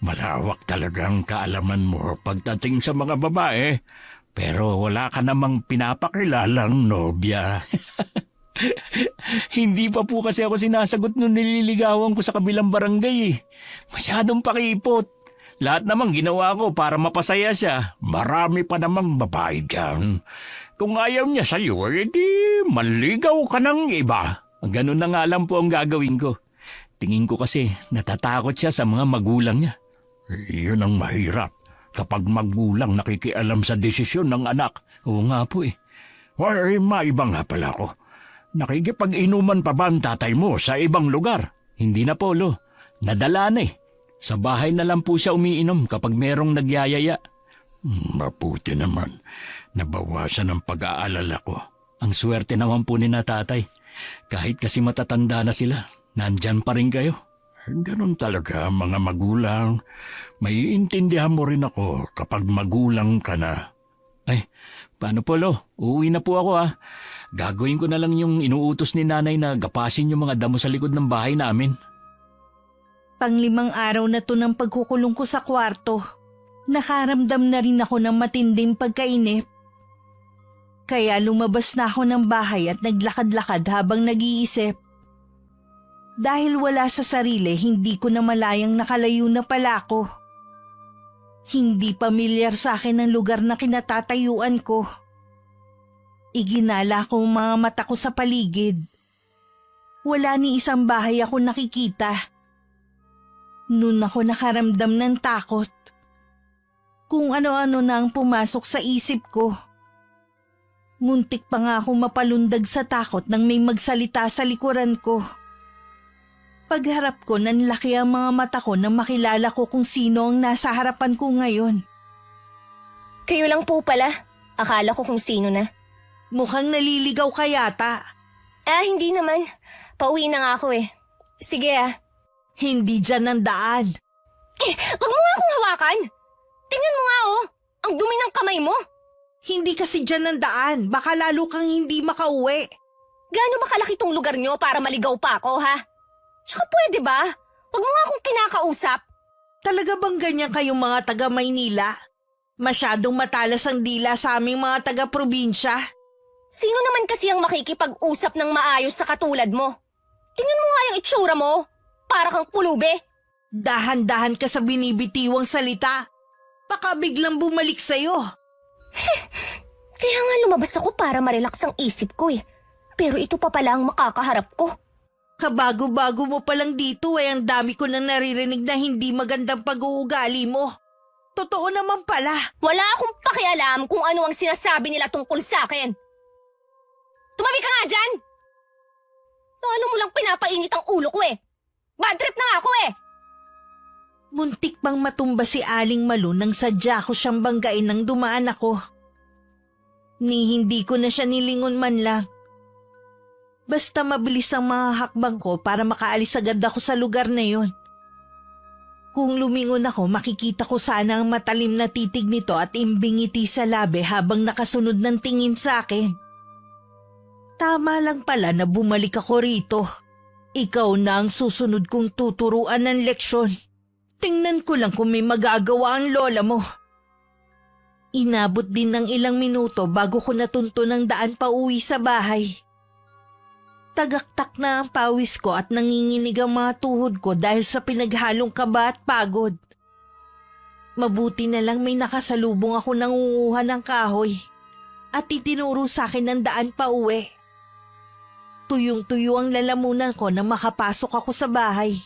Speaker 5: Malawak talagang kaalaman mo pagdating sa mga babae, pero wala ka namang pinapakilalang nobya. Hindi pa po kasi ako sinasagot nung nililigawan ko sa kabilang barangay. Masyadong pakipot. Lahat namang ginawa ko para mapasaya siya. Marami pa namang babae dyan. Kung ayaw niya sa'yo, edi maligaw ka ng iba. Ganun na nga lang po ang gagawin ko. Tingin ko kasi natatakot siya sa mga magulang niya. Yun ang mahirap kapag magulang nakikialam sa desisyon ng anak. Oo nga po maiba nga pala ko. Nakikipag-inuman pa ba ang tatay mo sa ibang lugar? Hindi na, Polo. Nadala na Sa bahay na lang po siya umiinom kapag merong nagyayaya. Mabuti naman. Nabawasan ang pag-aalala ko. Ang swerte naman po ni na tatay. Kahit kasi matatanda na sila, nandyan pa rin kayo. Ganon talaga mga magulang. Maiintindihan mo rin ako kapag magulang ka na. Paano, Polo? Uuwi na po ako Gagawin ko na lang yung inuutos ni nanay na gapasin yung mga damo sa likod ng bahay namin.
Speaker 3: 5 araw na to ng pagkukulong ko sa kwarto. Nakaramdam na rin ako ng matinding pagkainip. Kaya lumabas na ako ng bahay at naglakad-lakad habang nag-iisip. Dahil wala sa sarili, hindi ko na malayang nakalayo na pala ako. Hindi pamilyar sa akin ang lugar na kinatatayuan ko. Iginala ko ang mga mata ko sa paligid. Wala ni isang bahay ako nakikita. Noon ako nakaramdam ng takot. Kung ano-ano na ang pumasok sa isip ko. Muntik pa nga ako mapalundag sa takot nang may magsalita sa likuran ko. Pagharap ko, nanlaki ang mga mata ko nang makilala ko kung sino ang nasa harapan ko ngayon.
Speaker 2: Kayo lang po pala. Akala ko kung sino na.
Speaker 3: Mukhang naliligaw ka yata.
Speaker 2: Hindi naman. Pauwi na nga ako Sige
Speaker 3: Hindi dyan ang daan.
Speaker 2: Wag mo nga akong hawakan. Tingnan mo nga ang dumi ng kamay mo.
Speaker 3: Hindi kasi dyan ang daan. Baka lalo kang hindi makauwi.
Speaker 2: Gaano ba kalaki tong lugar nyo para maligaw pa ako, ha? Tsaka pwede ba? Wag mo nga akong kinakausap.
Speaker 3: Talaga bang ganyan kayong mga taga Maynila? Masyadong matalas ang dila sa aming mga taga-probinsya.
Speaker 2: Sino naman kasi ang makikipag-usap ng maayos sa katulad mo? Tingnan mo nga yung itsura mo. Para kang pulube.
Speaker 3: Dahan-dahan ka sa binibitiwang salita. Baka biglang bumalik sa'yo.
Speaker 2: Kaya nga lumabas ako para marelax ang isip ko Pero ito pa pala ang makakaharap ko.
Speaker 3: Kabago-bago mo palang dito ang dami ko nang naririnig na hindi magandang pag-uugali mo. Totoo naman pala.
Speaker 2: Wala akong pakialam kung ano ang sinasabi nila tungkol sa akin. Tumabi ka nga dyan! Lalo mo lang pinapainit ang ulo ko Bad trip na nga ako
Speaker 3: Muntik pang matumba si Aling Malu nang sadya ko siyang banggain nang dumaan ako. Ni hindi ko na siya nilingon man lang. Basta mabilis ang mga hakbang ko para makaalis agad ako sa lugar na yon. Kung lumingon ako, makikita ko sana ang matalim na titig nito at imbing ngiti sa labi habang nakasunod ng tingin sa akin. Tama lang pala na bumalik ako rito. Ikaw na ang susunod kong tuturuan ng leksyon. Tingnan ko lang kung may magagawa ang lola mo. Inabot din ng ilang minuto bago ko natunto ng daan pa uwi sa bahay. Tagaktak na ang pawis ko at nanginginig ang mga tuhod ko dahil sa pinaghalong kaba at pagod. Mabuti na lang may nakasalubong ako nangunguha ng kahoy at itinuro sa akin ng daan pa uwi. Tuyong-tuyo ang lalamunan ko nang makapasok ako sa bahay.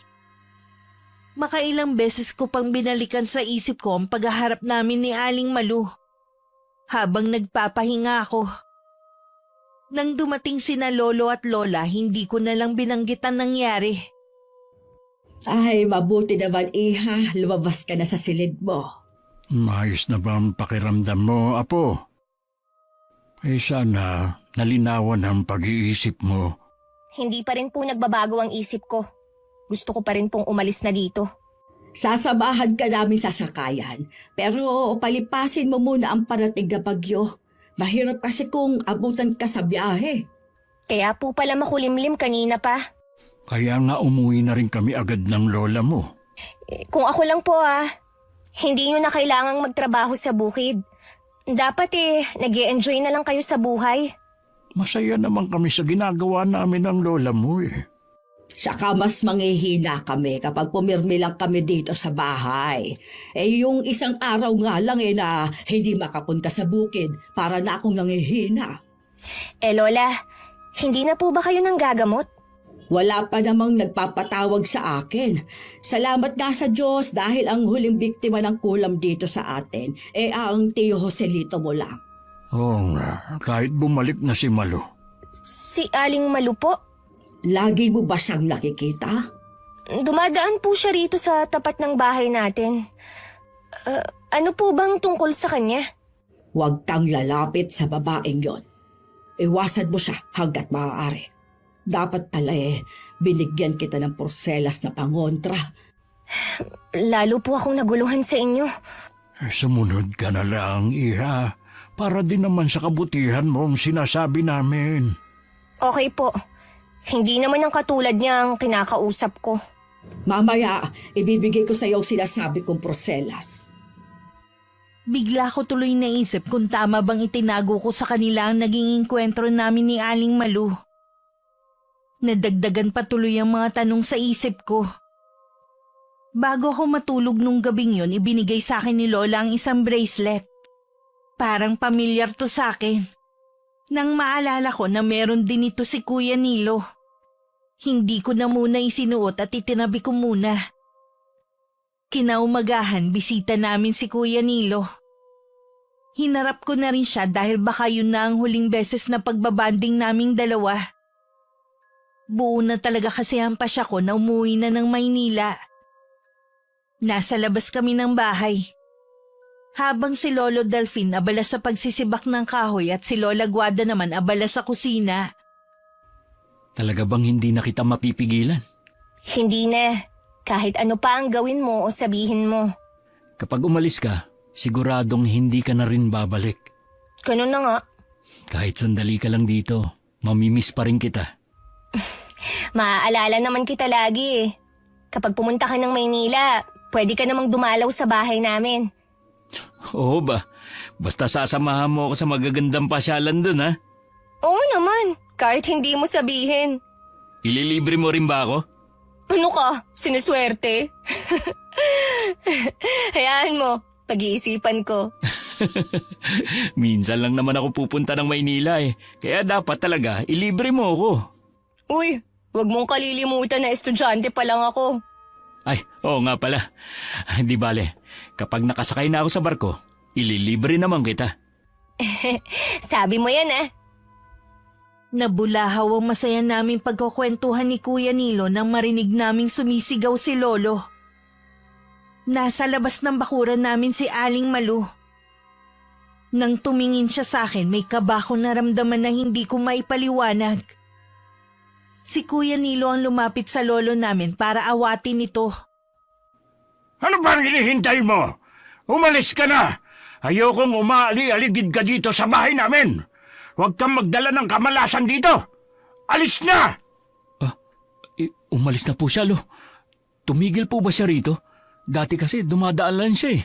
Speaker 3: Makailang beses ko pang binalikan sa isip ko ang paghaharap namin ni Aling Malu. Habang nagpapahinga ako. Nang dumating sina lolo at lola, hindi ko na lang binanggit ang nangyari.
Speaker 4: Ay, mabuti naman, iha. Lumabas ka na sa silid mo.
Speaker 5: Maayos na ba ang pakiramdam mo, Apo? Sana nalinawan ang pag-iisip mo.
Speaker 2: Hindi pa rin po nagbabago ang isip ko. Gusto ko pa rin pong umalis na dito.
Speaker 4: Sasamahan ka namin sa sakayan. Pero palipasin mo muna ang parating na bagyo. Mahirap kasi kung abutan ka sa biyahe.
Speaker 2: Kaya po pala makulimlim kanina pa.
Speaker 5: Kaya nga umuwi na rin kami agad ng lola mo.
Speaker 2: Kung ako lang po hindi nyo na kailangang magtrabaho sa bukid. Dapat nag-e-enjoy na lang kayo sa buhay.
Speaker 5: Masaya naman kami sa ginagawa namin ng lola mo eh.
Speaker 4: Saka mas manghihina kami kapag pumirmi lang kami dito sa bahay. Yung isang araw nga lang na hindi makapunta sa bukid para na akong nanghihina.
Speaker 2: Lola, hindi na po ba kayo nang gagamot?
Speaker 4: Wala pa namang nagpapatawag sa akin. Salamat nga sa Diyos dahil ang huling biktima ng kulam dito sa atin ang Tio Joselito mo lang.
Speaker 5: Oo nga, kahit bumalik na si Malu.
Speaker 2: Si Aling Malu po?
Speaker 4: Lagi mo ba siyang nakikita?
Speaker 2: Dumadaan po siya rito sa tapat ng bahay natin. Ano po bang tungkol sa kanya?
Speaker 4: Huwag kang lalapit sa babaeng yon. Iwasan mo siya hanggat maaari. Dapat pala binigyan kita ng porselas na pangontra.
Speaker 2: Lalo po akong naguluhan sa inyo.
Speaker 5: Sumunod ka na lang, iha. Para din naman sa kabutihan mong sinasabi namin.
Speaker 2: Okay po. Hindi naman ang katulad niya ang kinakausap ko.
Speaker 4: Mamaya, ibibigay ko sa iyo ang sinasabi kong porselas.
Speaker 3: Bigla ko tuloy naisip kung tama bang itinago ko sa kanila ang naging engkwentro namin ni Aling Malu. Nadagdagan pa tuloy ang mga tanong sa isip ko. Bago ako matulog nung gabing yon, ibinigay sa akin ni Lola ang isang bracelet. Parang pamilyar to sa akin. Nang maalala ko na meron din ito si Kuya Nilo. Hindi ko na muna isinuot at itinabi ko muna. Kinaumagahan, bisita namin si Kuya Nilo. Hinarap ko na rin siya dahil baka yun na ang huling beses na pagbabanding naming dalawa. Buo na talaga kasi ang pasya ko na umuwi na ng Maynila. Nasa labas kami ng bahay. Habang si Lolo Delfin abala sa pagsisibak ng kahoy at si Lola Guada naman abala sa kusina.
Speaker 5: Talaga bang hindi na kita mapipigilan?
Speaker 2: Hindi na. Kahit ano pa ang gawin mo o sabihin mo.
Speaker 5: Kapag umalis ka, siguradong hindi ka na rin babalik.
Speaker 2: Ganun na nga.
Speaker 5: Kahit sandali ka lang dito, mamimiss pa rin kita.
Speaker 2: Maaalala naman kita lagi. Kapag pumunta ka ng Maynila, pwede ka namang dumalaw sa bahay namin.
Speaker 5: Oo ba? Basta sasamahan mo ako sa magagandang pasyalan dun, ha?
Speaker 2: Oo naman, kahit hindi mo sabihin.
Speaker 5: Ililibre mo rin ba ako?
Speaker 2: Ano ka? Sinuswerte? Hayaan mo, pag-iisipan ko.
Speaker 5: Minsan lang naman ako pupunta ng Maynila Kaya dapat talaga ilibre mo ako.
Speaker 2: Uy, wag mong kalilimutan na estudyante pa lang ako.
Speaker 5: Ay, oo nga pala. Di bale, kapag nakasakay na ako sa barko, ililibre naman kita.
Speaker 2: Sabi mo yan
Speaker 3: Nabulahaw ang masaya naming pagkukwentuhan ni Kuya Nilo nang marinig naming sumisigaw si Lolo. Nasa labas ng bakuran namin si Aling Malu. Nang tumingin siya sa akin, may kaba ko naramdaman na hindi ko maipaliwanag. Si Kuya Nilo ang lumapit sa lolo namin para awatin ito.
Speaker 5: Ano bang hinihintay mo? Umalis ka na! Ayokong umaali-aligid ka dito sa bahay namin! Huwag kang magdala ng kamalasan dito! Alis na! Umalis na po siya, Lo. Tumigil po ba siya rito? Dati kasi dumadaan lang siya eh.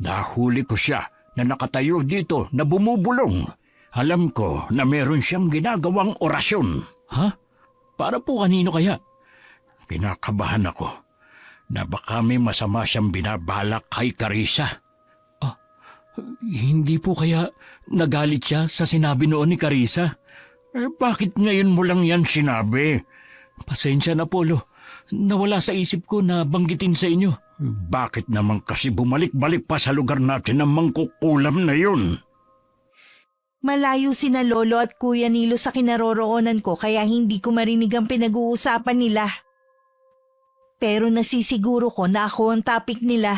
Speaker 5: Nahuli ko siya na nakatayo dito na bumubulong. Alam ko na meron siyang ginagawang orasyon. Ha? Para po kanino kaya? Kinakabahan ako na baka may masama siyang binabalak kay Carissa. Hindi po kaya nagalit siya sa sinabi noon ni Carissa? Bakit ngayon mo lang yan sinabi? Pasensya na, Polo. Nawala sa isip ko na banggitin sa inyo. Bakit naman kasi bumalik-balik pa sa lugar natin ang mangkukulam na yun?
Speaker 3: Malayo sina Lolo at Kuya Nilo sa kinaroroonan ko kaya hindi ko marinig ang pinag-uusapan nila. Pero nasisiguro ko na ako ang topic nila.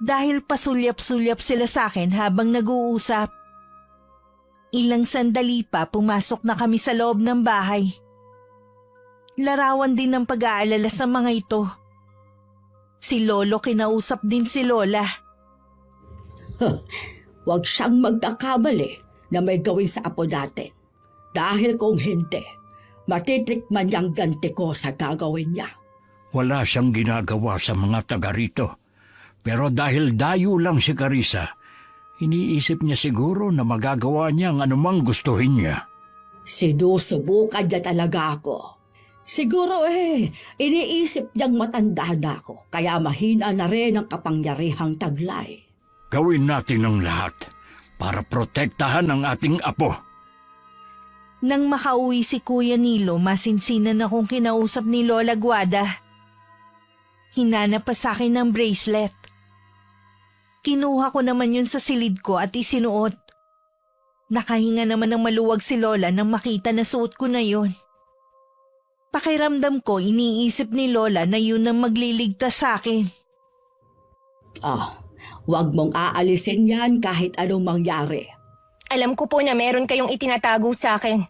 Speaker 3: Dahil pasulyap-sulyap sila sa akin habang nag-uusap. Ilang sandali pa pumasok na kami sa loob ng bahay. Larawan din ng pag-aalala sa mga ito. Si Lolo kinausap din si Lola.
Speaker 4: Huwag siyang magkakamali na may gawin sa apo natin. Dahil kung hindi, matitikman niyang ganti ko sa gagawin niya.
Speaker 5: Wala siyang ginagawa sa mga taga rito. Pero dahil dayo lang si Carissa, iniisip niya siguro na magagawa niya ang anumang gustuhin niya.
Speaker 4: Sinusubukan niya talaga ako. Siguro iniisip niyang matanda na ako, kaya mahina na rin ang kapangyarihang taglay.
Speaker 5: Gawin natin ang lahat para protektahan ang ating apo.
Speaker 3: Nang makauwi si Kuya Nilo, masinsinan akong kinausap ni Lola Guada. Hinanap pa sa akin ng bracelet. Kinuha ko naman yun sa silid ko at isinuot. Nakahinga naman ng maluwag si Lola nang makita na suot ko na yun. Pakiramdam ko iniisip ni Lola na yun ang magliligtas sa akin.
Speaker 4: Huwag mong aalisin yan kahit anong mangyari.
Speaker 2: Alam ko po na meron kayong itinatago sa akin.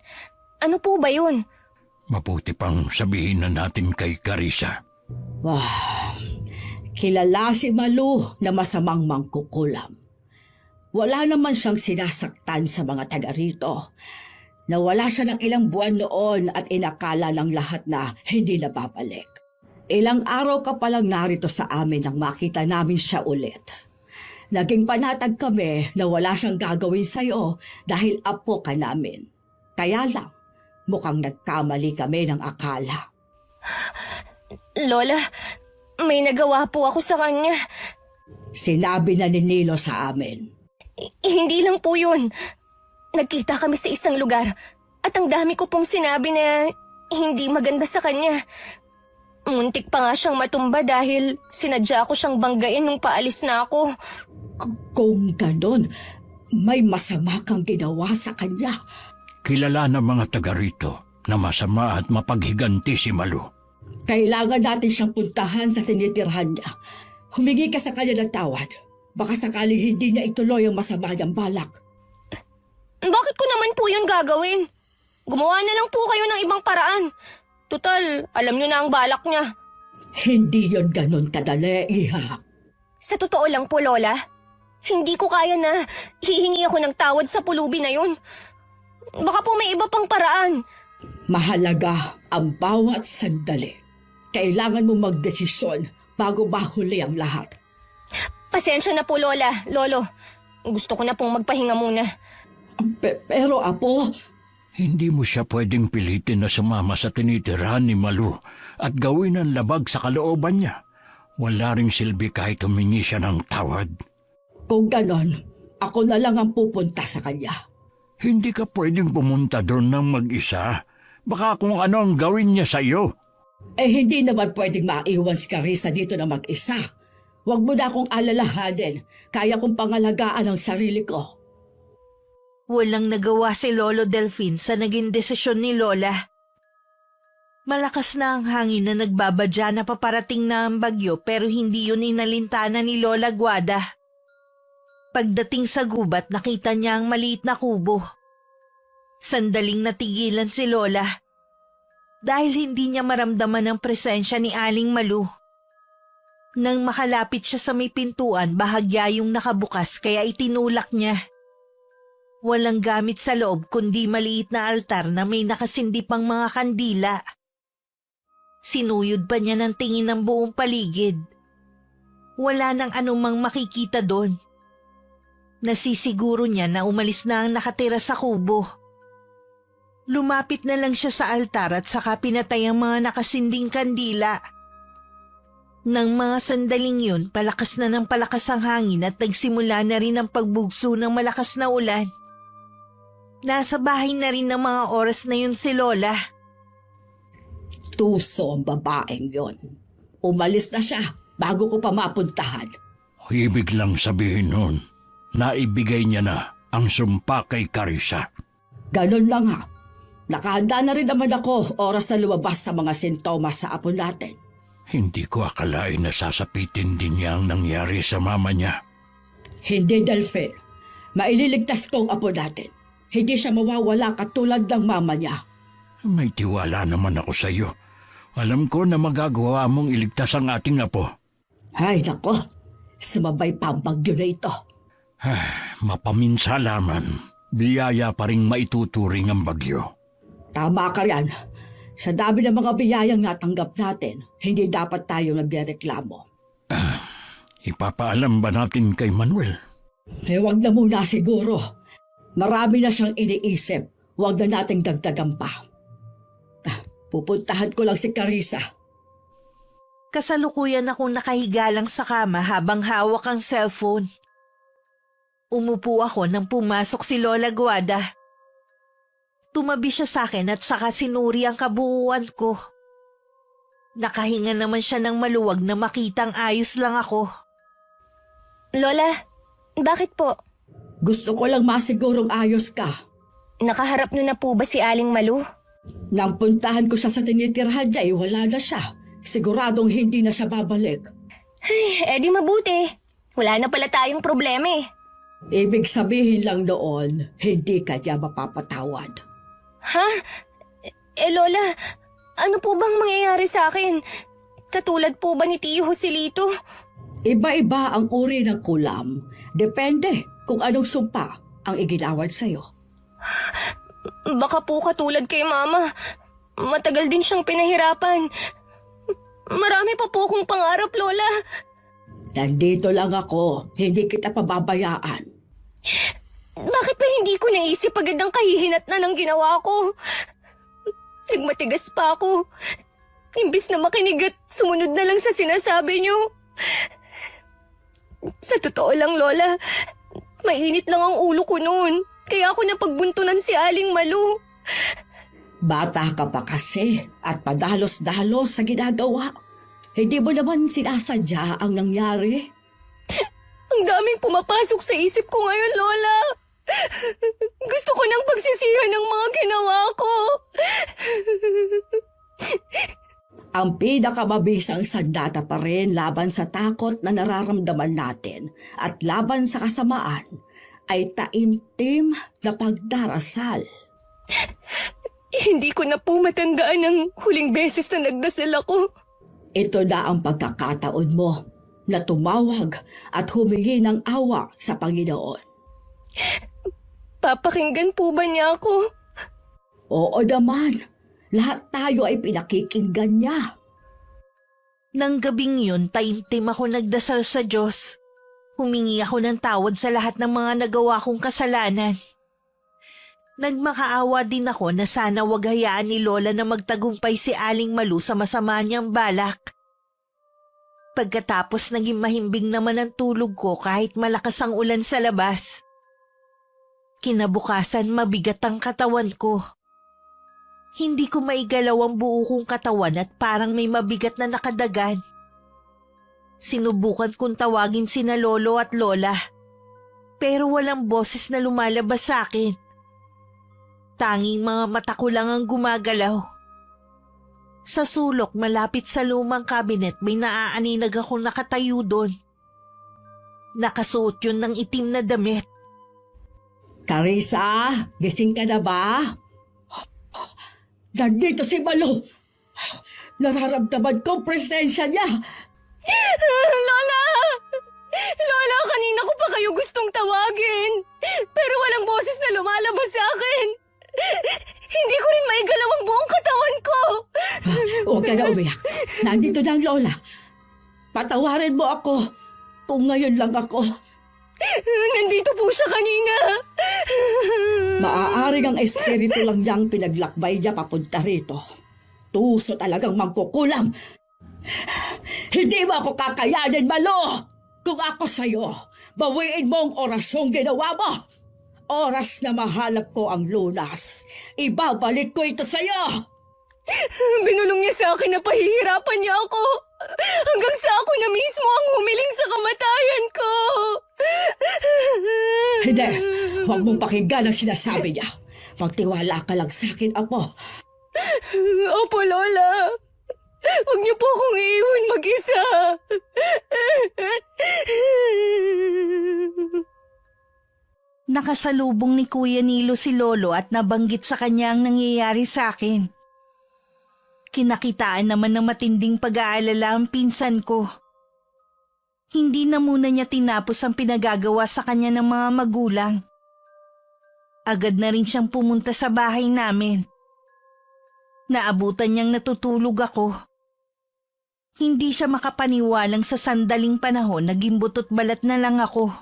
Speaker 2: Ano po ba yun?
Speaker 5: Mabuti pang sabihin na natin kay Carissa.
Speaker 4: Kilala si Malu na masamang mangkukulam. Wala naman siyang sinasaktan sa mga taga rito. Nawala siya ng ilang buwan noon at inakala ng lahat na hindi na babalik. Ilang araw ka palang narito sa amin nang makita namin siya ulit. Naging panatag kami na wala siyang gagawin sa'yo dahil apo ka namin. Kaya lang, mukhang nagkamali kami ng akala.
Speaker 2: Lola, may nagawa po ako sa kanya.
Speaker 4: Sinabi na ni Nilo sa amin.
Speaker 2: Hindi lang po yun. Nagkita kami sa isang lugar at ang dami ko pong sinabi na hindi maganda sa kanya. Muntik pa nga siyang matumba dahil sinadya ko siyang banggain nung paalis na ako.
Speaker 4: Kung ganon, may masama kang ginawa sa kanya.
Speaker 5: Kilala ng mga taga rito na masama at mapaghiganti si Malu.
Speaker 4: Kailangan natin siyang puntahan sa tinitirhan niya. Humingi ka sa kanya ng tawad. Baka sakaling hindi niya ituloy ang masama niyang balak.
Speaker 2: Bakit ko naman po yun gagawin? Gumawa na lang po kayo ng ibang paraan. Tutal, alam niyo na ang balak niya.
Speaker 4: Hindi yon ganon kadali, Iha.
Speaker 2: Sa totoo lang po, Lola, hindi ko kaya na hihingi ako ng tawad sa pulubi na yun. Baka po may iba pang paraan.
Speaker 4: Mahalaga ang bawat sandali. Kailangan mo magdesisyon bago mahuli ang lahat.
Speaker 2: Pasensya na po, Lola, Lolo. Gusto ko na pong magpahinga muna.
Speaker 4: Pero Apo,
Speaker 5: Hindi mo siya pwedeng pilitin na sumama sa tinitirhan ni Malu at gawin ang labag sa kalooban niya. Wala ring silbi kahit humingi siya ng tawad.
Speaker 4: kung ganon, ako na lang ang pupunta sa kanya.
Speaker 5: Hindi ka pwedeng pumunta doon ng mag-isa. Baka kung ano ang gawin niya sa iyo.
Speaker 4: Hindi naman pwedeng maiwan si Carissa dito na mag-isa. Huwag mo na akong alalahanin. Kaya kong pangalagaan ang sarili ko.
Speaker 3: Walang nagawa si Lolo Delfin sa naging desisyon ni Lola. Malakas na ang hangin na nagbabadya na paparating na ang bagyo pero hindi yun inalintana ni Lola Guada. Pagdating sa gubat, nakita niya ang maliit na kubo. Sandaling natigilan si Lola dahil hindi niya maramdaman ang presensya ni Aling Malu. Nang makalapit siya sa may pintuan, bahagya yung nakabukas kaya itinulak niya. Walang gamit sa loob kundi maliit na altar na may nakasindi pang mga kandila. Sinuyod pa niya ng tingin ng buong paligid. Wala nang anumang makikita doon. Nasisiguro niya na umalis na ang nakatira sa kubo. Lumapit na lang siya sa altar at saka pinatay ang mga nakasinding kandila. Nang mga sandaling yun, palakas na ng palakas ang hangin at nagsimula na rin ang pagbugso ng malakas na ulan. Nasa bahay na rin ng mga oras na yun si Lola.
Speaker 4: Tuso ang babaeng yon. Umalis na siya bago ko pa mapuntahan.
Speaker 5: Ibig lang sabihin nun, naibigay niya na ang sumpa kay Carissa.
Speaker 4: Ganon lang ha. Nakahanda na rin naman ako oras na lumabas sa mga sintomas sa apo natin.
Speaker 5: Hindi ko akalain na sasapitin din niya ang nangyari sa mama niya.
Speaker 4: Hindi, Delphine. Maililigtas ko ang apo natin. Hindi siya mawawala katulad ng mama niya.
Speaker 5: May tiwala naman ako sa iyo. Alam ko na magagawa mong iligtas ang ating apo.
Speaker 4: Ay, nako. Sumabay pa ang bagyo na ito.
Speaker 5: Mapaminsalaman, biyaya pa ring maituturing ang bagyo.
Speaker 4: Tama ka riyan. Sa dami ng mga biyayang natanggap natin, hindi dapat tayo nagreklamo.
Speaker 5: Ipapaalam ba natin kay Manuel?
Speaker 4: Wag na muna siguro. Marami na siyang iniisip. Wag na nating dagdagan pa. Pupuntahan ko lang si Carissa.
Speaker 3: Kasalukuyan akong nakahiga lang sa kama habang hawak ang cellphone. Umupo ako nang pumasok si Lola Guada. Tumabi siya sa akin at saka sinuri ang kabuuan ko. Nakahinga naman siya ng maluwag na makitang ayos lang ako.
Speaker 2: Lola, bakit po?
Speaker 4: Gusto ko lang masigurong ayos ka.
Speaker 2: Nakaharap niyo na po ba si Aling Malu?
Speaker 4: Nang puntahan ko siya sa tinitirhan niya, wala na siya. Siguradong hindi na siya babalik.
Speaker 2: Ay, edi mabuti. Wala na pala tayong problema eh.
Speaker 4: Ibig sabihin lang noon, hindi ka niya mapapatawad.
Speaker 2: Ha? Lola, ano po bang mangyayari sa akin? Katulad po ba ni Tio Joselito?
Speaker 4: Iba-iba ang uri ng kulam. Depende kung anong sumpa ang igilawad sa'yo.
Speaker 2: Baka po katulad kay Mama. Matagal din siyang pinahirapan. Marami pa po akong pangarap, Lola.
Speaker 4: Nandito lang ako, hindi kita pababayaan.
Speaker 2: Bakit ba hindi ko naisip agad ang kahihinat na ng ginawa ko? Nagmatigas pa ako. Imbis na makinig at sumunod na lang sa sinasabi niyo. Sa totoo lang, Lola, mainit lang ang ulo ko noon. Kaya ako napagbuntunan si Aling Malu.
Speaker 4: Bata ka pa kasi at padalos-dalos sa ginagawa. Hindi mo naman sinasadya ang nangyari.
Speaker 2: Ang daming pumapasok sa isip ko ngayon, Lola. Gusto ko nang pagsisihan ng mga ginawa ko.
Speaker 4: Ang pinakamabisang sandata pa rin laban sa takot na nararamdaman natin at laban sa kasamaan ay taimtim na pagdarasal.
Speaker 2: Hindi ko na po matandaan ang huling beses na nagdasal ako.
Speaker 4: Ito na ang pagkakataon mo na tumawag at humingi ng awa sa Panginoon.
Speaker 2: Papakinggan po ba niya ako?
Speaker 4: Oo naman, lahat tayo ay pinakikinggan niya.
Speaker 3: Nang gabing yun, taimtim ako nagdasal sa Diyos. Humingi ako ng tawad sa lahat ng mga nagawa kong kasalanan. Nagmakaawa din ako na sana wag hayaan ni Lola na magtagumpay si Aling Malu sa masama niyang balak. Pagkatapos naging mahimbing naman ang tulog ko kahit malakas ang ulan sa labas. Kinabukasan mabigat ang katawan ko. Hindi ko maigalaw ang buo kong katawan at parang may mabigat na nakadagan. Sinubukan kong tawagin sina Lolo at Lola, pero walang boses na lumalabas sa akin. Tanging mga mata ko lang ang gumagalaw. Sa sulok malapit sa lumang kabinet may naaaninag akong nakatayo doon. Nakasuot yun ng itim na damit.
Speaker 4: Carissa, gising ka na ba? Nandito si Malu. Nararamdaman ko ang presensya niya.
Speaker 2: Lola! Lola, kanina ko pa kayo gustong tawagin. Pero walang boses na lumalabas sa akin. Hindi ko rin maigalaw ang buong katawan ko.
Speaker 4: Huwag ka na umiyak. Nandito na ang Lola. Patawarin mo ako. Kung ngayon lang ako,
Speaker 2: Nandito po siya kanina.
Speaker 4: maaaring ang espiritu lang niyang pinaglakbay niya papunta rito. Tuso talagang magkukulam. Hindi mo ako kakayanin, Malo! Kung ako sa'yo, bawiin mo ang orasyong ginawa mo. Oras na mahalap ko ang lunas, ibabalik ko ito sa'yo.
Speaker 2: Binulong niya sa akin na pahihirapan niya ako. Hanggang sa ako na mismo ang humiling sa kamatayan ko.
Speaker 4: Hindi, huwag mong pakinggan ang sinasabi niya. Magtiwala ka lang sa akin, Apo.
Speaker 2: Opo, Lola. Huwag niyo po akong iiwan mag-isa.
Speaker 3: Nakasalubong ni Kuya Nilo si Lolo at nabanggit sa kanya ang nangyayari sa akin. Kinakitaan naman ng matinding pag-aalala ang pinsan ko. Hindi na muna niya tinapos ang pinagagawa sa kanya ng mga magulang. Agad na rin siyang pumunta sa bahay namin. Naabutan niyang natutulog ako. Hindi siya makapaniwalang sa sandaling panahon naging butot balat na lang ako.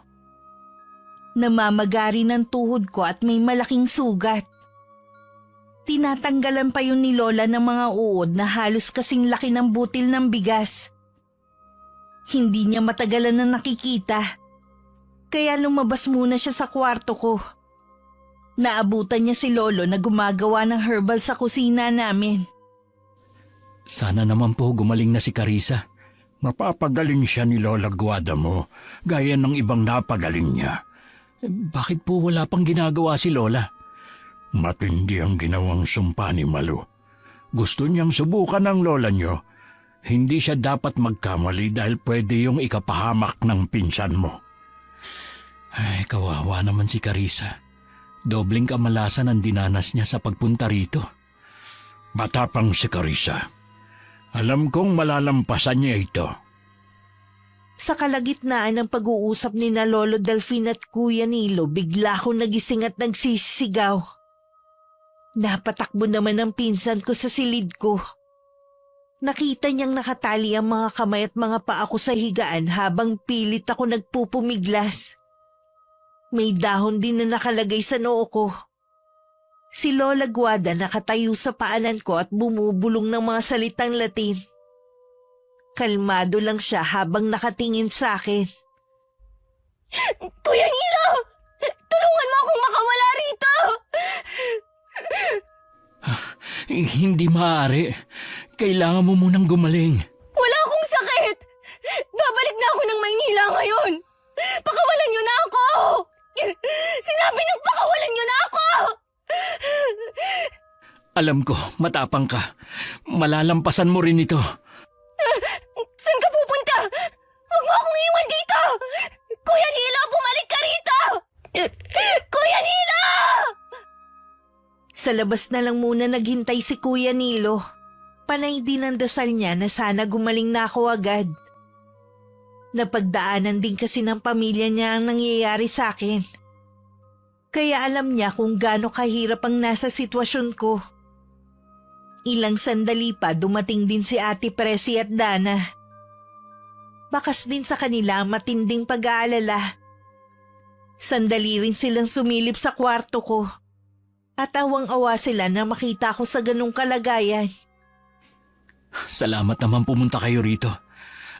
Speaker 3: Namamagari ng tuhod ko at may malaking sugat. Tinatanggalan pa yun ni Lola ng mga uod na halos kasing laki ng butil ng bigas. Hindi niya matagalan na nakikita. Kaya lumabas muna siya sa kwarto ko. Naabutan niya si Lolo na gumagawa ng herbal sa kusina namin.
Speaker 5: Sana naman po gumaling na si Carissa. Mapapagaling siya ni Lola Guadamo, gaya ng ibang napagaling niya. Bakit po wala pang ginagawa si Lola? Matindi ang ginawang sumpa ni Malu. Gusto niyang subukan ng lola niyo. Hindi siya dapat magkamali dahil pwede yung ikapahamak ng pinsan mo. Ay, kawawa naman si Carissa. Dobling kamalasan ang dinanas niya sa pagpunta rito. Matapang si Carissa. Alam kong malalampasan niya ito.
Speaker 3: Sa kalagitnaan ng pag-uusap ni na Lolo Delfin at Kuya Nilo, bigla akong nagising at nagsisigaw. Napatakbo naman ang pinsan ko sa silid ko. Nakita niyang nakatali ang mga kamay at mga paa ko sa higaan habang pilit ako nagpupumiglas. May dahon din na nakalagay sa noo ko. Si Lola Guada nakatayo sa paanan ko at bumubulong ng mga salitang Latin. Kalmado lang siya habang nakatingin sa akin.
Speaker 2: Kuya Nilo! Tulungan mo akong makawala rito!
Speaker 5: Hindi maaari. Kailangan mo munang gumaling.
Speaker 2: Wala akong sakit! Babalik na ako ng Maynila ngayon! Pakawalan niyo na ako! Sinabi ng pakawalan niyo na ako!
Speaker 5: Alam ko, matapang ka. Malalampasan mo rin ito.
Speaker 2: Saan ka pupunta? Huwag mo akong iwan dito! Kuya Nilo, bumalik ka rito! Kuya Nilo!
Speaker 3: Sa labas na lang muna naghintay si Kuya Nilo. Panay din ang dasal niya na sana gumaling na ako agad. Napagdaanan din kasi ng pamilya niya ang nangyayari sa akin. Kaya alam niya kung gaano kahirap ang nasa sitwasyon ko. Ilang sandali pa dumating din si Ate Presi at Dana. Bakas din sa kanila ang matinding pag-aalala. Sandali rin silang sumilip sa kwarto ko. At awang-awa sila na makita ko sa ganung kalagayan.
Speaker 5: Salamat naman pumunta kayo rito.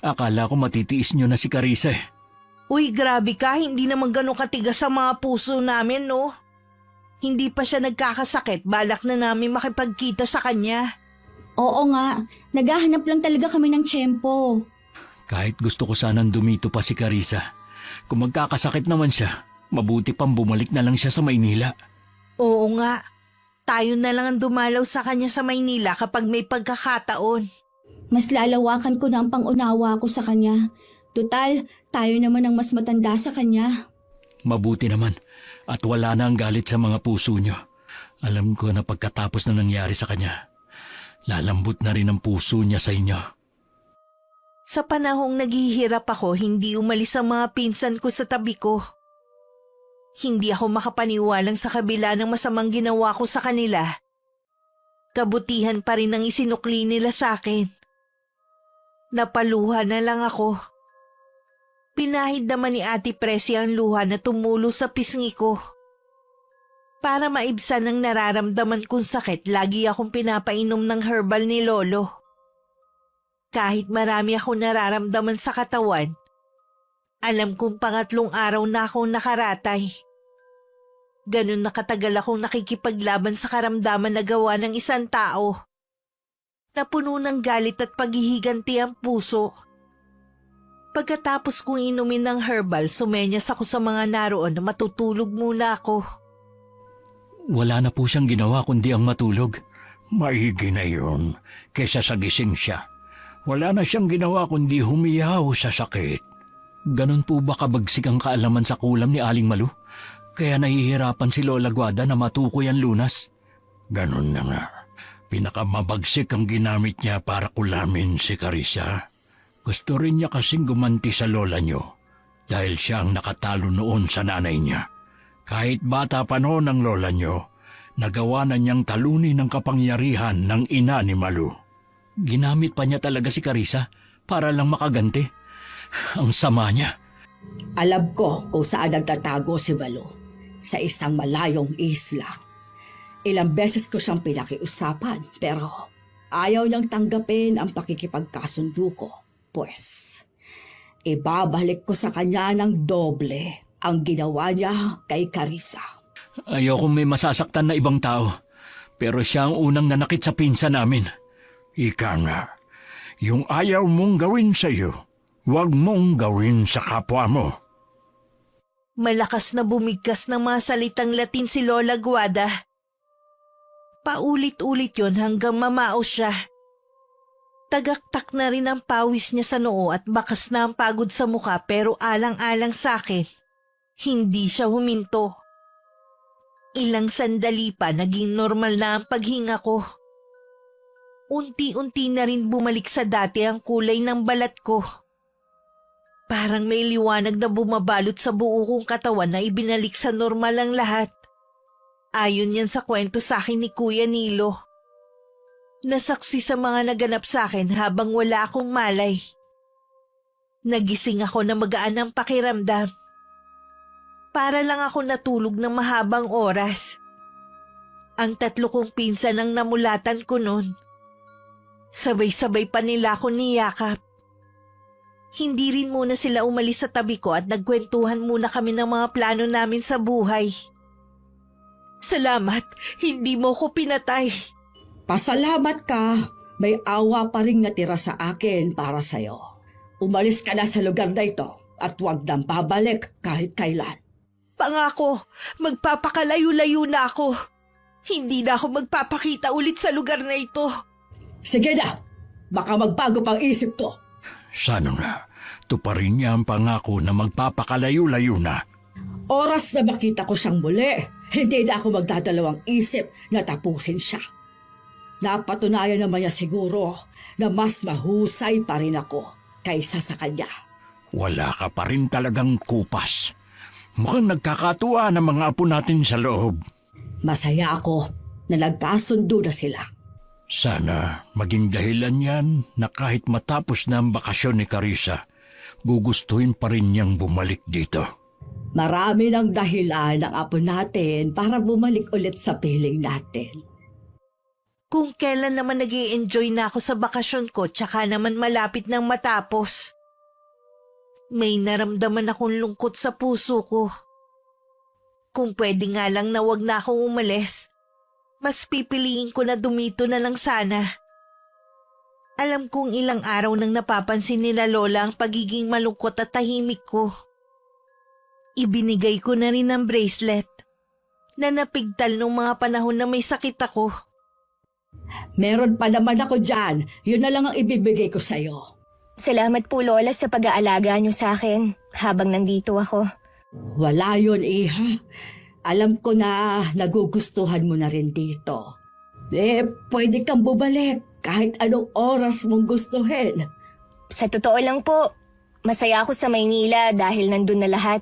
Speaker 5: Akala ko matitiis nyo na si Carissa eh.
Speaker 3: Uy, grabe ka, hindi naman ganun katigas sa mga puso namin, no? Hindi pa siya nagkakasakit, balak na namin makipagkita sa kanya.
Speaker 6: Oo nga, naghahanap lang talaga kami ng tiyempo.
Speaker 5: Kahit gusto ko sanang dumito pa si Carissa. Kung magkakasakit naman siya, mabuti pang bumalik na lang siya sa Maynila.
Speaker 3: Oo nga, tayo na lang ang dumalaw sa kanya sa Maynila kapag may pagkakataon.
Speaker 6: Mas lalawakan ko na ang pangunawa ko sa kanya. Tutal, tayo naman ang mas matanda sa kanya.
Speaker 5: Mabuti naman at wala na ang galit sa mga puso nyo. Alam ko na pagkatapos na nangyari sa kanya, lalambot na rin ang puso niya sa inyo.
Speaker 3: Sa panahong naghihirap ako, hindi umalis ang mga pinsan ko sa tabi ko. Hindi ako makapaniwalang sa kabila ng masamang ginawa ko sa kanila. Kabutihan pa rin ang isinukli nila sa akin. Napaluha na lang ako. Pinahid naman ni Ate Presi ang luha na tumulo sa pisngi ko. Para maibsan ang nararamdaman kong sakit, lagi akong pinapainom ng herbal ni Lolo. Kahit marami akong nararamdaman sa katawan, alam kong pangatlong araw na akong nakaratay. Ganun na katagal akong nakikipaglaban sa karamdaman na gawa ng isang tao. Napuno ng galit at paghihiganti ang puso. Pagkatapos kong inumin ng herbal, sumenyas ako sa mga naroon na matutulog muna ako.
Speaker 5: Wala na po siyang ginawa kundi ang matulog. Maigi na yun, kesa sa gising siya. Wala na siyang ginawa kundi humiyaw sa sakit. Ganon po ba kabagsik ang kaalaman sa kulam ni Aling Malu? Kaya nahihirapan si Lola Guada na matukoy ang lunas? Ganon na nga. Pinakamabagsik ang ginamit niya para kulamin si Carissa. Gusto rin niya kasing gumanti sa lola niyo dahil siya ang nakatalo noon sa nanay niya. Kahit bata pa noon ang lola niyo, nagawa na niyang talunin ang kapangyarihan ng ina ni Malu. Ginamit pa niya talaga si Carissa para lang makaganti. Ang sama niya.
Speaker 4: Alam ko kung saan nagtatago si Malu. Sa isang malayong isla. Ilang beses ko siyang pinakiusapan pero ayaw niyang tanggapin ang pakikipagkasundo ko. Pues, ibabalik ko sa kanya ng doble ang ginawa niya kay Carissa.
Speaker 5: Ayokong may masasaktan na ibang tao, pero siya ang unang nanakit sa pinsa namin. Ika nga, yung ayaw mong gawin sa'yo, huwag mong gawin sa kapwa mo.
Speaker 3: Malakas na bumigkas ng mga salitang Latin si Lola Guada. Paulit-ulit yon hanggang mamaos siya. Tagaktak na rin ang pawis niya sa noo at bakas na ang pagod sa mukha pero alang-alang sa akin. Hindi siya huminto. Ilang sandali pa naging normal na ang paghinga ko. Unti-unti na rin bumalik sa dati ang kulay ng balat ko. Parang may liwanag na bumabalot sa buo kong katawan na ibinalik sa normal ang lahat. Ayon yan sa kwento sa akin ni Kuya Nilo. Nasaksi sa mga naganap sa akin habang wala akong malay. Nagising ako na magaan ang pakiramdam. Para lang ako natulog ng mahabang oras. Ang 3 kong pinsan ang namulatan ko noon. Sabay-sabay pa nila ako niyakap. Hindi rin muna sila umalis sa tabi ko at nagkwentuhan muna kami ng mga plano namin sa buhay. Salamat, hindi mo ko pinatay.
Speaker 4: Pasalamat ka, may awa pa rin natira sa akin para sa'yo. Umalis ka na sa lugar na ito at huwag nang babalik kahit kailan.
Speaker 3: Pangako, magpapakalayo-layo na ako. Hindi na ako magpapakita ulit sa lugar na ito.
Speaker 4: Sige na, baka magbago pang isip ko.
Speaker 5: Sana nga, tuparin niya ang pangako na magpapakalayo-layo na.
Speaker 4: Oras na makita ko siyang muli, hindi na ako magdadalawang isip na tapusin siya. Napatunayan naman niya siguro na mas mahusay pa rin ako kaysa sa kanya.
Speaker 5: Wala ka pa rin talagang kupas. Mukhang nagkakatuwa ng mga apo natin sa loob.
Speaker 4: Masaya ako na nagkasundo na sila.
Speaker 5: Sana maging dahilan yan na kahit matapos na ang bakasyon ni Carissa, gugustuhin pa rin niyang bumalik dito.
Speaker 4: Marami ng dahilan ng apo natin para bumalik ulit sa piling natin.
Speaker 3: Kung kailan naman nag-i-enjoy na ako sa bakasyon ko tsaka naman malapit nang matapos. May naramdaman akong lungkot sa puso ko. Kung pwede nga lang na wag na akong umalis, mas pipiliin ko na dumito na lang sana. Alam kong ilang araw nang napapansin nila Lola ang pagiging malungkot at tahimik ko. Ibinigay ko na rin ang bracelet na napigtal nung mga panahon na may sakit ako.
Speaker 4: Meron pa naman ako dyan. Yun na lang ang ibibigay ko sa'yo.
Speaker 2: Salamat po Lola sa pag-aalaga niyo sa akin habang nandito ako.
Speaker 4: Wala yun, Iha. Alam ko na nagugustuhan mo na rin dito. Pwede kang bumalik kahit anong oras mong gustuhin.
Speaker 2: Sa totoo lang po, masaya ako sa Maynila dahil nandun na lahat.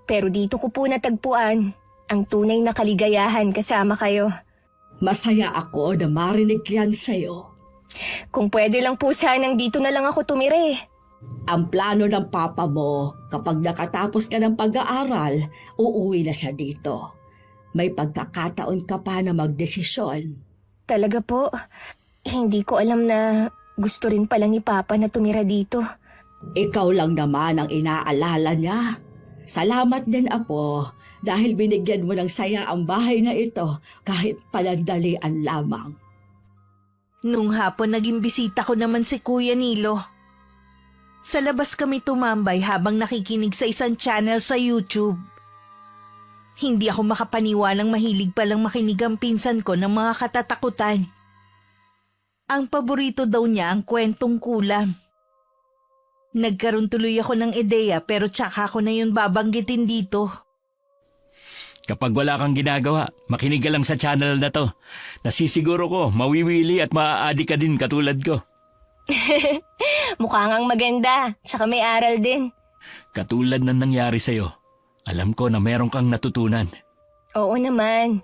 Speaker 2: Pero dito ko po natagpuan ang tunay na kaligayahan kasama kayo.
Speaker 4: Masaya ako na marinig yan sa'yo.
Speaker 2: Kung pwede lang po sanang dito na lang ako tumira eh.
Speaker 4: Ang plano ng papa mo, kapag nakatapos ka ng pag-aaral, uuwi na siya dito. May pagkakataon ka pa na magdesisyon.
Speaker 2: Talaga po, hindi ko alam na gusto rin pala ni Papa na tumira dito.
Speaker 4: Ikaw lang naman ang inaalala niya. Salamat din, Apo, dahil binigyan mo ng saya ang bahay na ito kahit panandalian lamang.
Speaker 3: Nung hapon naging bisita ko naman si Kuya Nilo. Sa labas kami tumambay habang nakikinig sa isang channel sa YouTube. Hindi ako makapaniwalang mahilig palang makinig ang pinsan ko ng mga katatakutan. Ang paborito daw niya ang kwentong kulam. Nagkaroon tuloy ako ng ideya pero tsaka ko na yun babanggitin dito.
Speaker 5: Kapag wala kang ginagawa, makinig ka lang sa channel na to. Nasisiguro ko, mawiwili at maaadi ka din katulad ko.
Speaker 2: Mukha ngang maganda, tsaka may aral din.
Speaker 5: Katulad ng nangyari sa'yo, alam ko na meron kang natutunan.
Speaker 2: Oo naman.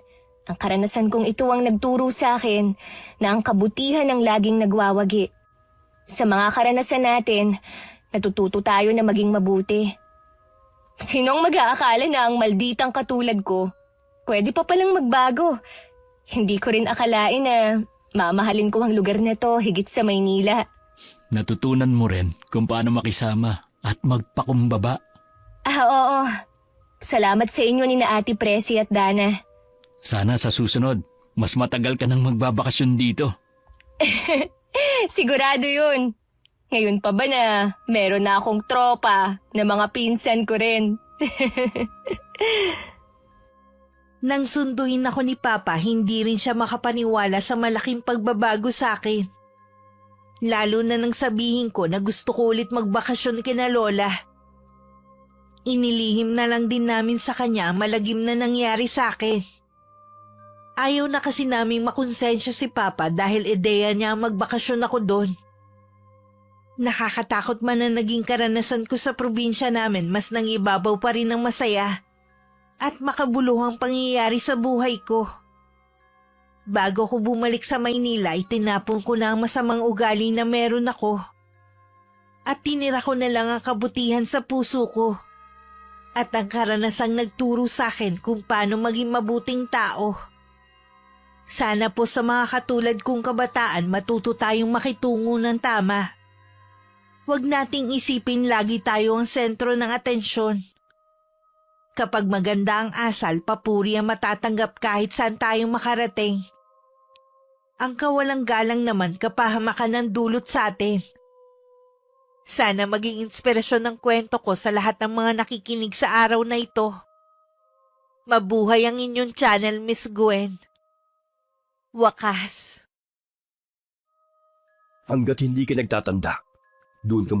Speaker 2: Ang karanasan kong ito ang nagturo sa akin na ang kabutihan ang laging nagwawagi. Sa mga karanasan natin, natututo tayo na maging mabuti. Sinong mag-aakala na ang malditang katulad ko, pwede pa palang magbago? Hindi ko rin akalain na mamahalin ko ang lugar na to higit sa Maynila.
Speaker 5: Natutunan mo rin kung paano makisama at magpakumbaba.
Speaker 2: Oo. Salamat sa inyo ni na Ate Presi at Dana.
Speaker 5: Sana sa susunod, mas matagal ka nang magbabakasyon dito.
Speaker 2: Sigurado yun. Ngayon pa ba na meron na akong tropa na mga pinsan ko rin?
Speaker 3: Nang sunduin ako ni Papa, hindi rin siya makapaniwala sa malaking pagbabago sa akin. Lalo na nang sabihin ko na gusto ko ulit magbakasyon kina Lola. Inilihim na lang din namin sa kanya ang malagim na nangyari sa akin. Ayaw na kasi naming makonsensya si Papa dahil ideya niya magbakasyon ako doon. Nakakatakot man na naging karanasan ko sa probinsya namin, mas nangibabaw pa rin ang masaya at makabuluhang pangyayari sa buhay ko. Bago ko bumalik sa Maynila, itinapon ko na ang masamang ugali na meron ako. At tinira ko na lang ang kabutihan sa puso ko. At ang karanasang nagturo sa akin kung paano maging mabuting tao. Sana po sa mga katulad kong kabataan matuto tayong makitungo ng tama. Huwag nating isipin lagi tayo ang sentro ng atensyon. Kapag maganda ang asal, papuri ang matatanggap kahit saan tayong makarating. Ang kawalang galang naman kapahamakan ng dulot sa atin. Sana maging inspirasyon ng kwento ko sa lahat ng mga nakikinig sa araw na ito. Mabuhay ang inyong channel, Miss Gwen. Wakas.
Speaker 1: Hanggat hindi ka nagtatanda, doon ka